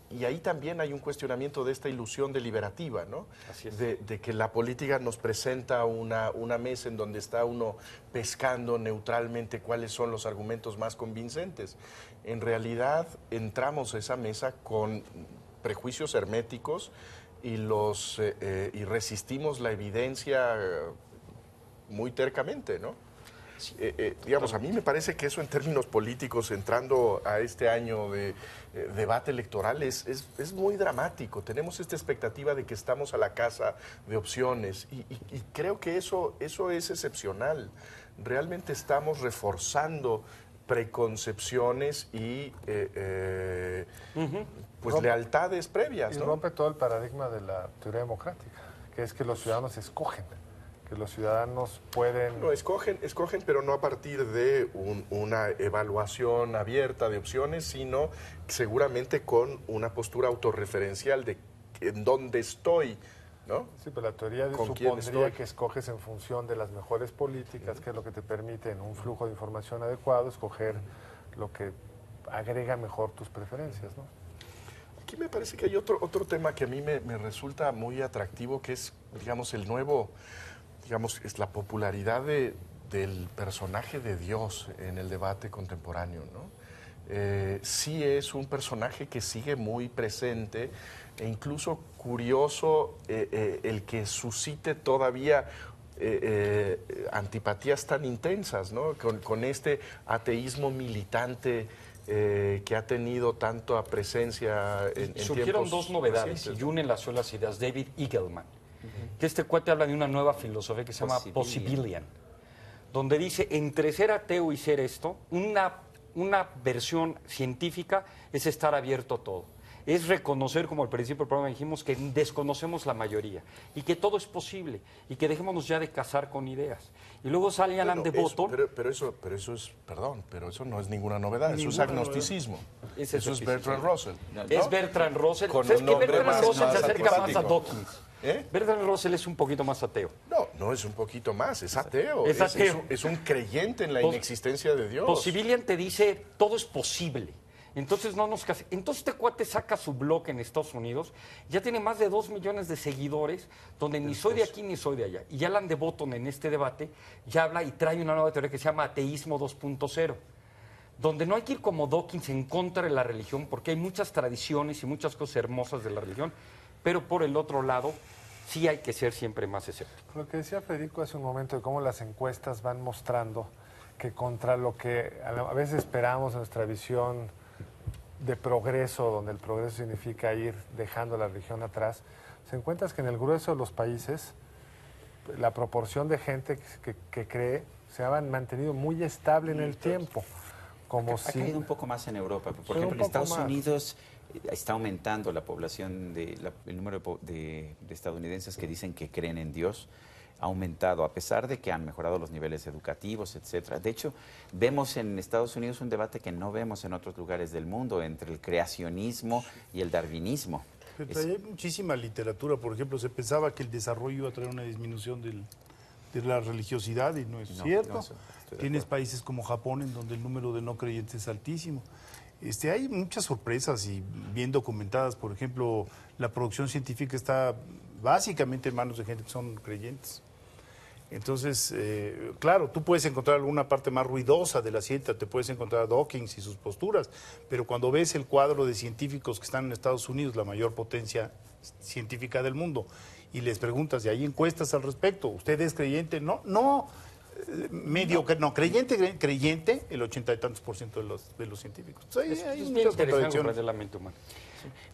[SPEAKER 6] Y ahí también hay un cuestionamiento de esta ilusión deliberativa, ¿no?
[SPEAKER 3] Así es.
[SPEAKER 6] De que la política nos presenta una mesa en donde está uno pescando neutralmente cuáles son los argumentos más convincentes. En realidad entramos a esa mesa con prejuicios herméticos y resistimos la evidencia muy tercamente, ¿no? Digamos, a mí me parece que eso en términos políticos, entrando a este año de debate electoral, es muy dramático. Tenemos esta expectativa de que estamos a la caza de opciones y creo que eso es excepcional. Realmente estamos reforzando preconcepciones y lealtades previas,
[SPEAKER 2] Y
[SPEAKER 6] ¿no?
[SPEAKER 2] rompe todo el paradigma de la teoría democrática, que es que los ciudadanos escogen, que los ciudadanos pueden...
[SPEAKER 6] No, escogen, pero no a partir de una evaluación abierta de opciones, sino seguramente con una postura autorreferencial de en dónde estoy, ¿no?
[SPEAKER 2] Sí, pero la teoría
[SPEAKER 6] ¿Con quién
[SPEAKER 2] supondría
[SPEAKER 6] estoy?
[SPEAKER 2] que escoges en función de las mejores políticas, que es lo que te permite en un flujo de información adecuado escoger lo que agrega mejor tus preferencias, ¿no?
[SPEAKER 6] Aquí me parece que hay otro tema que a mí me resulta muy atractivo, que es, digamos, el nuevo, digamos, es la popularidad del personaje de Dios en el debate contemporáneo, ¿no? Sí es un personaje que sigue muy presente e incluso curioso el que suscite todavía antipatías tan intensas, ¿no? Con este ateísmo militante que ha tenido tanta presencia en
[SPEAKER 3] Surgieron
[SPEAKER 6] tiempos
[SPEAKER 3] dos novedades
[SPEAKER 6] recientes,
[SPEAKER 3] y
[SPEAKER 6] ¿no?
[SPEAKER 3] unen las solas ideas. David Eagleman, que este cuate habla de una nueva filosofía que se llama
[SPEAKER 4] Possibilian.
[SPEAKER 3] Possibilian, donde dice, entre ser ateo y ser esto, una versión científica es estar abierto a todo. Es reconocer, como al principio del programa dijimos, que desconocemos la mayoría y que todo es posible y que dejémonos ya de casar con ideas. Y luego sale Alan de Botton.
[SPEAKER 6] Pero eso no es ninguna novedad, eso es agnosticismo.
[SPEAKER 3] Ese es
[SPEAKER 6] Eso es
[SPEAKER 3] escepticismo.
[SPEAKER 6] Bertrand Russell.
[SPEAKER 3] Es Bertrand Russell.
[SPEAKER 6] Con
[SPEAKER 3] ¿Sabes
[SPEAKER 6] un
[SPEAKER 3] qué?
[SPEAKER 6] nombre
[SPEAKER 3] Bertrand
[SPEAKER 6] más-
[SPEAKER 3] Russell
[SPEAKER 6] más
[SPEAKER 3] se acerca más a
[SPEAKER 6] antipático.
[SPEAKER 3] Dawkins.
[SPEAKER 6] ¿Eh?
[SPEAKER 3] Bertrand Russell es un poquito más ateo.
[SPEAKER 6] No es un poquito más, es ateo.
[SPEAKER 3] Es ateo.
[SPEAKER 6] Es un creyente en la
[SPEAKER 3] Pos-
[SPEAKER 6] inexistencia de Dios.
[SPEAKER 3] Possibilian te dice, todo es posible. Entonces no nos case. Entonces este cuate saca su blog en Estados Unidos, ya tiene más de 2 millones de seguidores, donde ni soy de aquí ni soy de allá. Y Alan de Botton en este debate ya habla y trae una nueva teoría que se llama ateísmo 2.0, donde no hay que ir como Dawkins en contra de la religión, porque hay muchas tradiciones y muchas cosas hermosas de la religión, pero por el otro lado sí hay que ser siempre más escéptico.
[SPEAKER 2] Lo que decía Federico hace un momento de cómo las encuestas van mostrando que contra lo que a veces esperamos en nuestra visión de progreso, donde el progreso significa ir dejando la religión atrás, se encuentra que en el grueso de los países la proporción de gente que cree se ha mantenido muy estable en el tiempo. Como
[SPEAKER 4] Ha
[SPEAKER 2] si...
[SPEAKER 4] caído un poco más en Europa. Por
[SPEAKER 2] Pero
[SPEAKER 4] ejemplo,
[SPEAKER 2] un
[SPEAKER 4] en
[SPEAKER 2] poco
[SPEAKER 4] Estados
[SPEAKER 2] más.
[SPEAKER 4] Unidos está aumentando la población, el número de estadounidenses que dicen que creen en Dios. Ha aumentado, a pesar de que han mejorado los niveles educativos, etcétera. De hecho, vemos en Estados Unidos un debate que no vemos en otros lugares del mundo entre el creacionismo y el darwinismo.
[SPEAKER 5] Pero hay muchísima literatura. Por ejemplo, se pensaba que el desarrollo iba a traer una disminución de la religiosidad y no es cierto. Tienes países como Japón en donde el número de no creyentes es altísimo. Hay muchas sorpresas y bien documentadas. Por ejemplo, la producción científica está básicamente en manos de gente que son creyentes. Entonces, claro, tú puedes encontrar alguna parte más ruidosa de la ciencia, te puedes encontrar a Dawkins y sus posturas, pero cuando ves el cuadro de científicos que están en Estados Unidos, la mayor potencia científica del mundo, y les preguntas, y hay encuestas al respecto, ¿usted es creyente? No, medio, no, creyente, el 80 y tantos % de los científicos. Entonces, hay
[SPEAKER 3] es bien
[SPEAKER 5] muchas
[SPEAKER 3] interesante
[SPEAKER 5] contradicciones.
[SPEAKER 3] comprender la mente humana.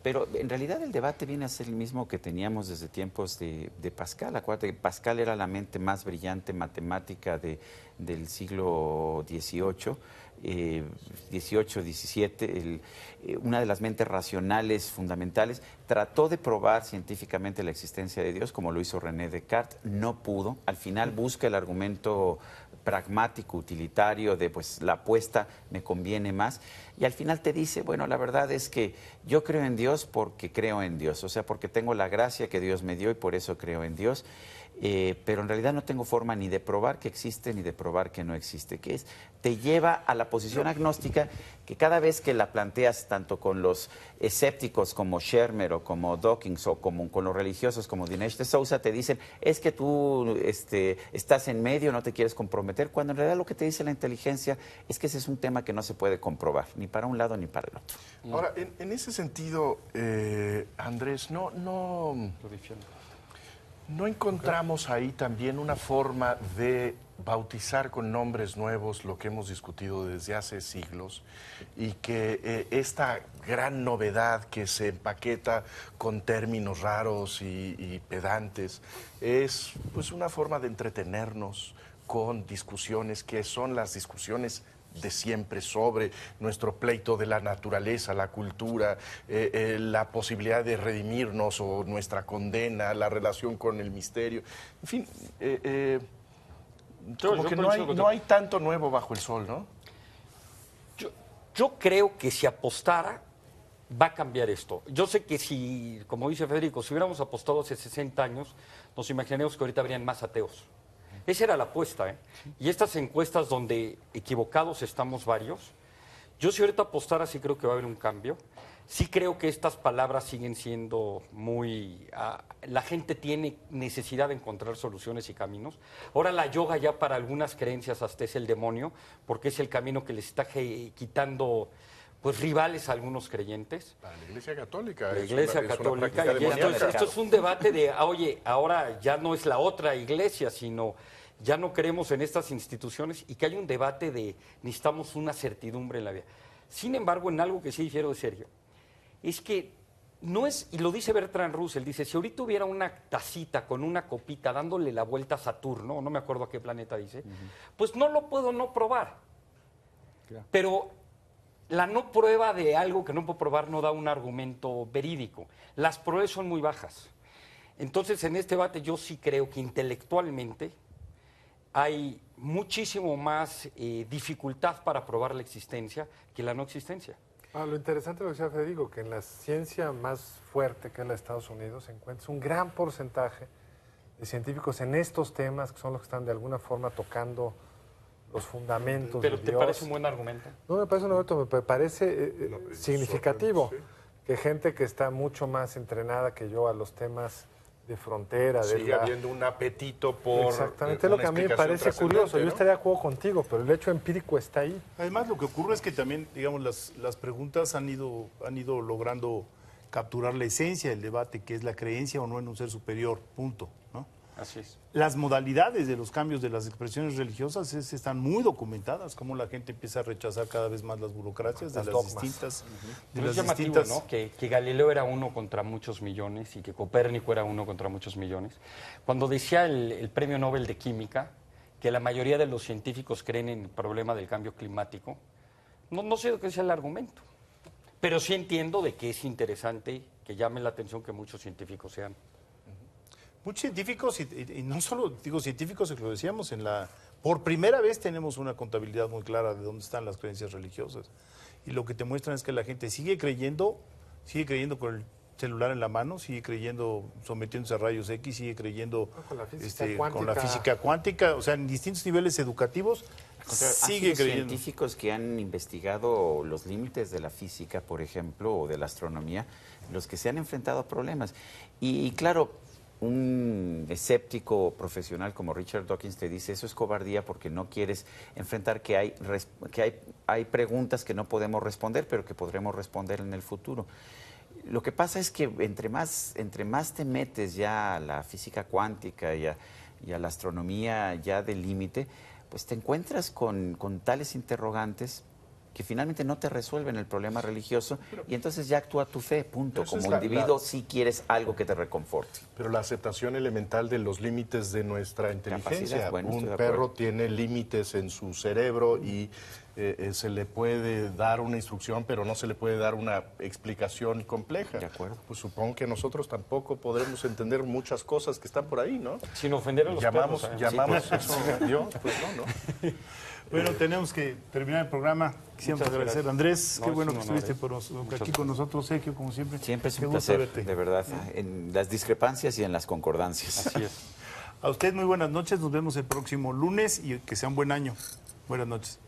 [SPEAKER 4] Pero en realidad el debate viene a ser el mismo que teníamos desde tiempos de Pascal. Acuérdate que Pascal era la mente más brillante matemática del siglo XVIII, XVII, una de las mentes racionales fundamentales. Trató de probar científicamente la existencia de Dios, como lo hizo René Descartes, no pudo. Al final busca el argumento pragmático, utilitario, de pues la apuesta me conviene más, y al final te dice, bueno, la verdad es que yo creo en Dios porque creo en Dios, o sea, porque tengo la gracia que Dios me dio y por eso creo en Dios, pero en realidad no tengo forma ni de probar que existe ni de probar que no existe, que es, te lleva a la posición agnóstica que cada vez que la planteas tanto con los escépticos como Shermer o como Dawkins o como con los religiosos como Dinesh D'Souza, te dicen, es que tú estás en medio, no te quieres comprometer, cuando en realidad lo que te dice la inteligencia es que ese es un tema que no se puede comprobar, ni para un lado ni para el otro.
[SPEAKER 6] Ahora, en ese sentido, Andrés, no encontramos ahí también una forma de bautizar con nombres nuevos lo que hemos discutido desde hace siglos y que esta gran novedad que se empaqueta con términos raros y pedantes es pues una forma de entretenernos con discusiones que son las discusiones de siempre sobre nuestro pleito de la naturaleza, la cultura, la posibilidad de redimirnos o nuestra condena, la relación con el misterio. En fin, como que no hay tanto nuevo bajo el sol, ¿no?
[SPEAKER 3] Yo creo que si apostara, va a cambiar esto. Yo sé que si, como dice Federico, si hubiéramos apostado hace 60 años, nos imaginamos que ahorita habrían más ateos. Esa era la apuesta, ¿eh? Y estas encuestas donde equivocados estamos varios, yo si ahorita apostara sí creo que va a haber un cambio. Sí creo que estas palabras siguen siendo muy... la gente tiene necesidad de encontrar soluciones y caminos. Ahora la yoga ya para algunas creencias hasta es el demonio, porque es el camino que les está quitando pues rivales a algunos creyentes.
[SPEAKER 6] Para la Iglesia Católica.
[SPEAKER 3] La Iglesia Católica. Y esto es un debate de, oye, ahora ya no es la otra iglesia, sino ya no creemos en estas instituciones y que hay un debate de necesitamos una certidumbre en la vida. Sin embargo, en algo que sí difiero de serio, es que no es, y lo dice Bertrand Russell, dice, si ahorita hubiera una tacita con una copita dándole la vuelta a Saturno, no me acuerdo a qué planeta dice, pues no lo puedo no probar. Claro. Pero la no prueba de algo que no puedo probar no da un argumento verídico. Las pruebas son muy bajas. Entonces, en este debate yo sí creo que intelectualmente hay muchísimo más dificultad para probar la existencia que la no existencia.
[SPEAKER 2] Lo interesante de lo que decía Federico, que en la ciencia más fuerte, que es la de Estados Unidos, se encuentra un gran porcentaje de científicos en estos temas, que son los que están de alguna forma tocando los fundamentos de Dios.
[SPEAKER 3] ¿Pero te parece un buen argumento?
[SPEAKER 2] No me parece un argumento, me parece significativo que gente que está mucho más entrenada que yo a los temas de frontera.
[SPEAKER 6] Sigue habiendo un apetito por...
[SPEAKER 2] Exactamente, es lo que a mí me parece curioso. ¿No? Yo estaría de acuerdo contigo, pero el hecho empírico está ahí.
[SPEAKER 5] Además, lo que ocurre es que también, digamos, las preguntas han ido logrando capturar la esencia del debate, que es la creencia o no en un ser superior, punto, ¿no?
[SPEAKER 3] Así es.
[SPEAKER 5] Las modalidades de los cambios de las expresiones religiosas están muy documentadas, cómo la gente empieza a rechazar cada vez más las burocracias de las distintas...
[SPEAKER 3] Es llamativo, ¿no? Que Galileo era 1 contra muchos millones y que Copérnico era 1 contra muchos millones. Cuando decía el Premio Nobel de Química que la mayoría de los científicos creen en el problema del cambio climático, no sé lo que sea el argumento, pero sí entiendo de que es interesante que llame la atención que muchos científicos sean.
[SPEAKER 5] Muchos científicos, y no solo digo científicos, lo decíamos, por primera vez tenemos una contabilidad muy clara de dónde están las creencias religiosas. Y lo que te muestran es que la gente sigue creyendo con el celular en la mano, sigue creyendo, sometiéndose a rayos X, sigue creyendo
[SPEAKER 2] Con la física
[SPEAKER 5] con la
[SPEAKER 2] cuántica.
[SPEAKER 5] física cuántica, o sea, en distintos niveles educativos,
[SPEAKER 4] Han
[SPEAKER 5] sigue
[SPEAKER 4] sido
[SPEAKER 5] creyendo.
[SPEAKER 4] científicos que han investigado los límites de la física, por ejemplo, o de la astronomía, los que se han enfrentado a problemas. Y claro, un escéptico profesional como Richard Dawkins te dice, eso es cobardía porque no quieres enfrentar que hay preguntas que no podemos responder, pero que podremos responder en el futuro. Lo que pasa es que entre más te metes ya a la física cuántica y a la astronomía ya del límite, pues te encuentras con tales interrogantes que finalmente no te resuelven el problema religioso y entonces ya actúa tu fe, punto.
[SPEAKER 6] Pero
[SPEAKER 4] Como individuo sí quieres algo que te reconforte.
[SPEAKER 6] Pero la aceptación elemental de los límites de nuestra inteligencia.
[SPEAKER 4] Bueno, estoy
[SPEAKER 6] Un
[SPEAKER 4] de
[SPEAKER 6] perro
[SPEAKER 4] acuerdo.
[SPEAKER 6] tiene límites en su cerebro y se le puede dar una instrucción, pero no se le puede dar una explicación compleja.
[SPEAKER 4] De acuerdo.
[SPEAKER 6] Pues supongo que nosotros tampoco podremos entender muchas cosas que están por ahí, ¿no?
[SPEAKER 3] Sin ofender a los
[SPEAKER 6] Llamamos
[SPEAKER 3] perros.
[SPEAKER 6] eso Dios, pues no.
[SPEAKER 5] Bueno, tenemos que terminar el programa. Quisiéramos
[SPEAKER 3] Muchas
[SPEAKER 5] agradecer,
[SPEAKER 3] gracias.
[SPEAKER 5] Andrés,
[SPEAKER 3] No,
[SPEAKER 5] qué
[SPEAKER 3] es
[SPEAKER 5] bueno
[SPEAKER 3] un
[SPEAKER 5] que
[SPEAKER 3] honor,
[SPEAKER 5] estuviste aquí
[SPEAKER 3] Muchas
[SPEAKER 5] con nosotros, Sergio, como siempre.
[SPEAKER 4] Siempre es
[SPEAKER 5] Qué
[SPEAKER 4] un
[SPEAKER 5] gusto
[SPEAKER 4] placer,
[SPEAKER 5] verte.
[SPEAKER 4] de verdad, en las discrepancias y en las concordancias.
[SPEAKER 3] Así es.
[SPEAKER 5] A usted muy buenas noches, nos vemos el próximo lunes y que sea un buen año. Buenas noches.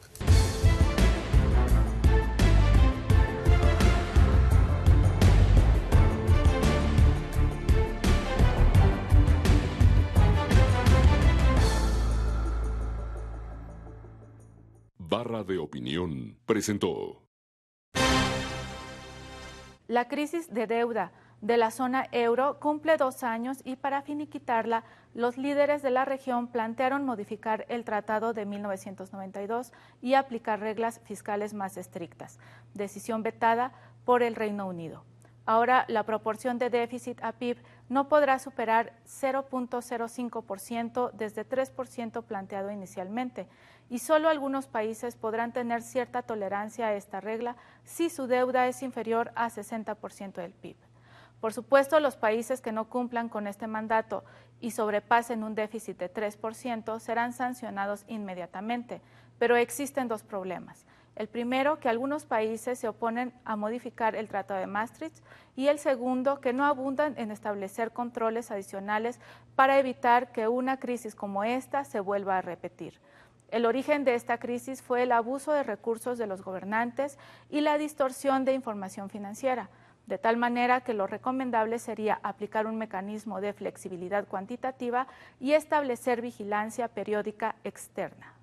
[SPEAKER 1] Barra de Opinión presentó.
[SPEAKER 7] La crisis de deuda de la zona euro cumple 2 años y para finiquitarla, los líderes de la región plantearon modificar el tratado de 1992 y aplicar reglas fiscales más estrictas, decisión vetada por el Reino Unido. Ahora, la proporción de déficit a PIB no podrá superar 0.05% desde 3% planteado inicialmente, y solo algunos países podrán tener cierta tolerancia a esta regla si su deuda es inferior a 60% del PIB. Por supuesto, los países que no cumplan con este mandato y sobrepasen un déficit de 3% serán sancionados inmediatamente, pero existen 2 problemas. El primero, que algunos países se oponen a modificar el Tratado de Maastricht, y el segundo, que no abundan en establecer controles adicionales para evitar que una crisis como esta se vuelva a repetir. El origen de esta crisis fue el abuso de recursos de los gobernantes y la distorsión de información financiera, de tal manera que lo recomendable sería aplicar un mecanismo de flexibilidad cuantitativa y establecer vigilancia periódica externa.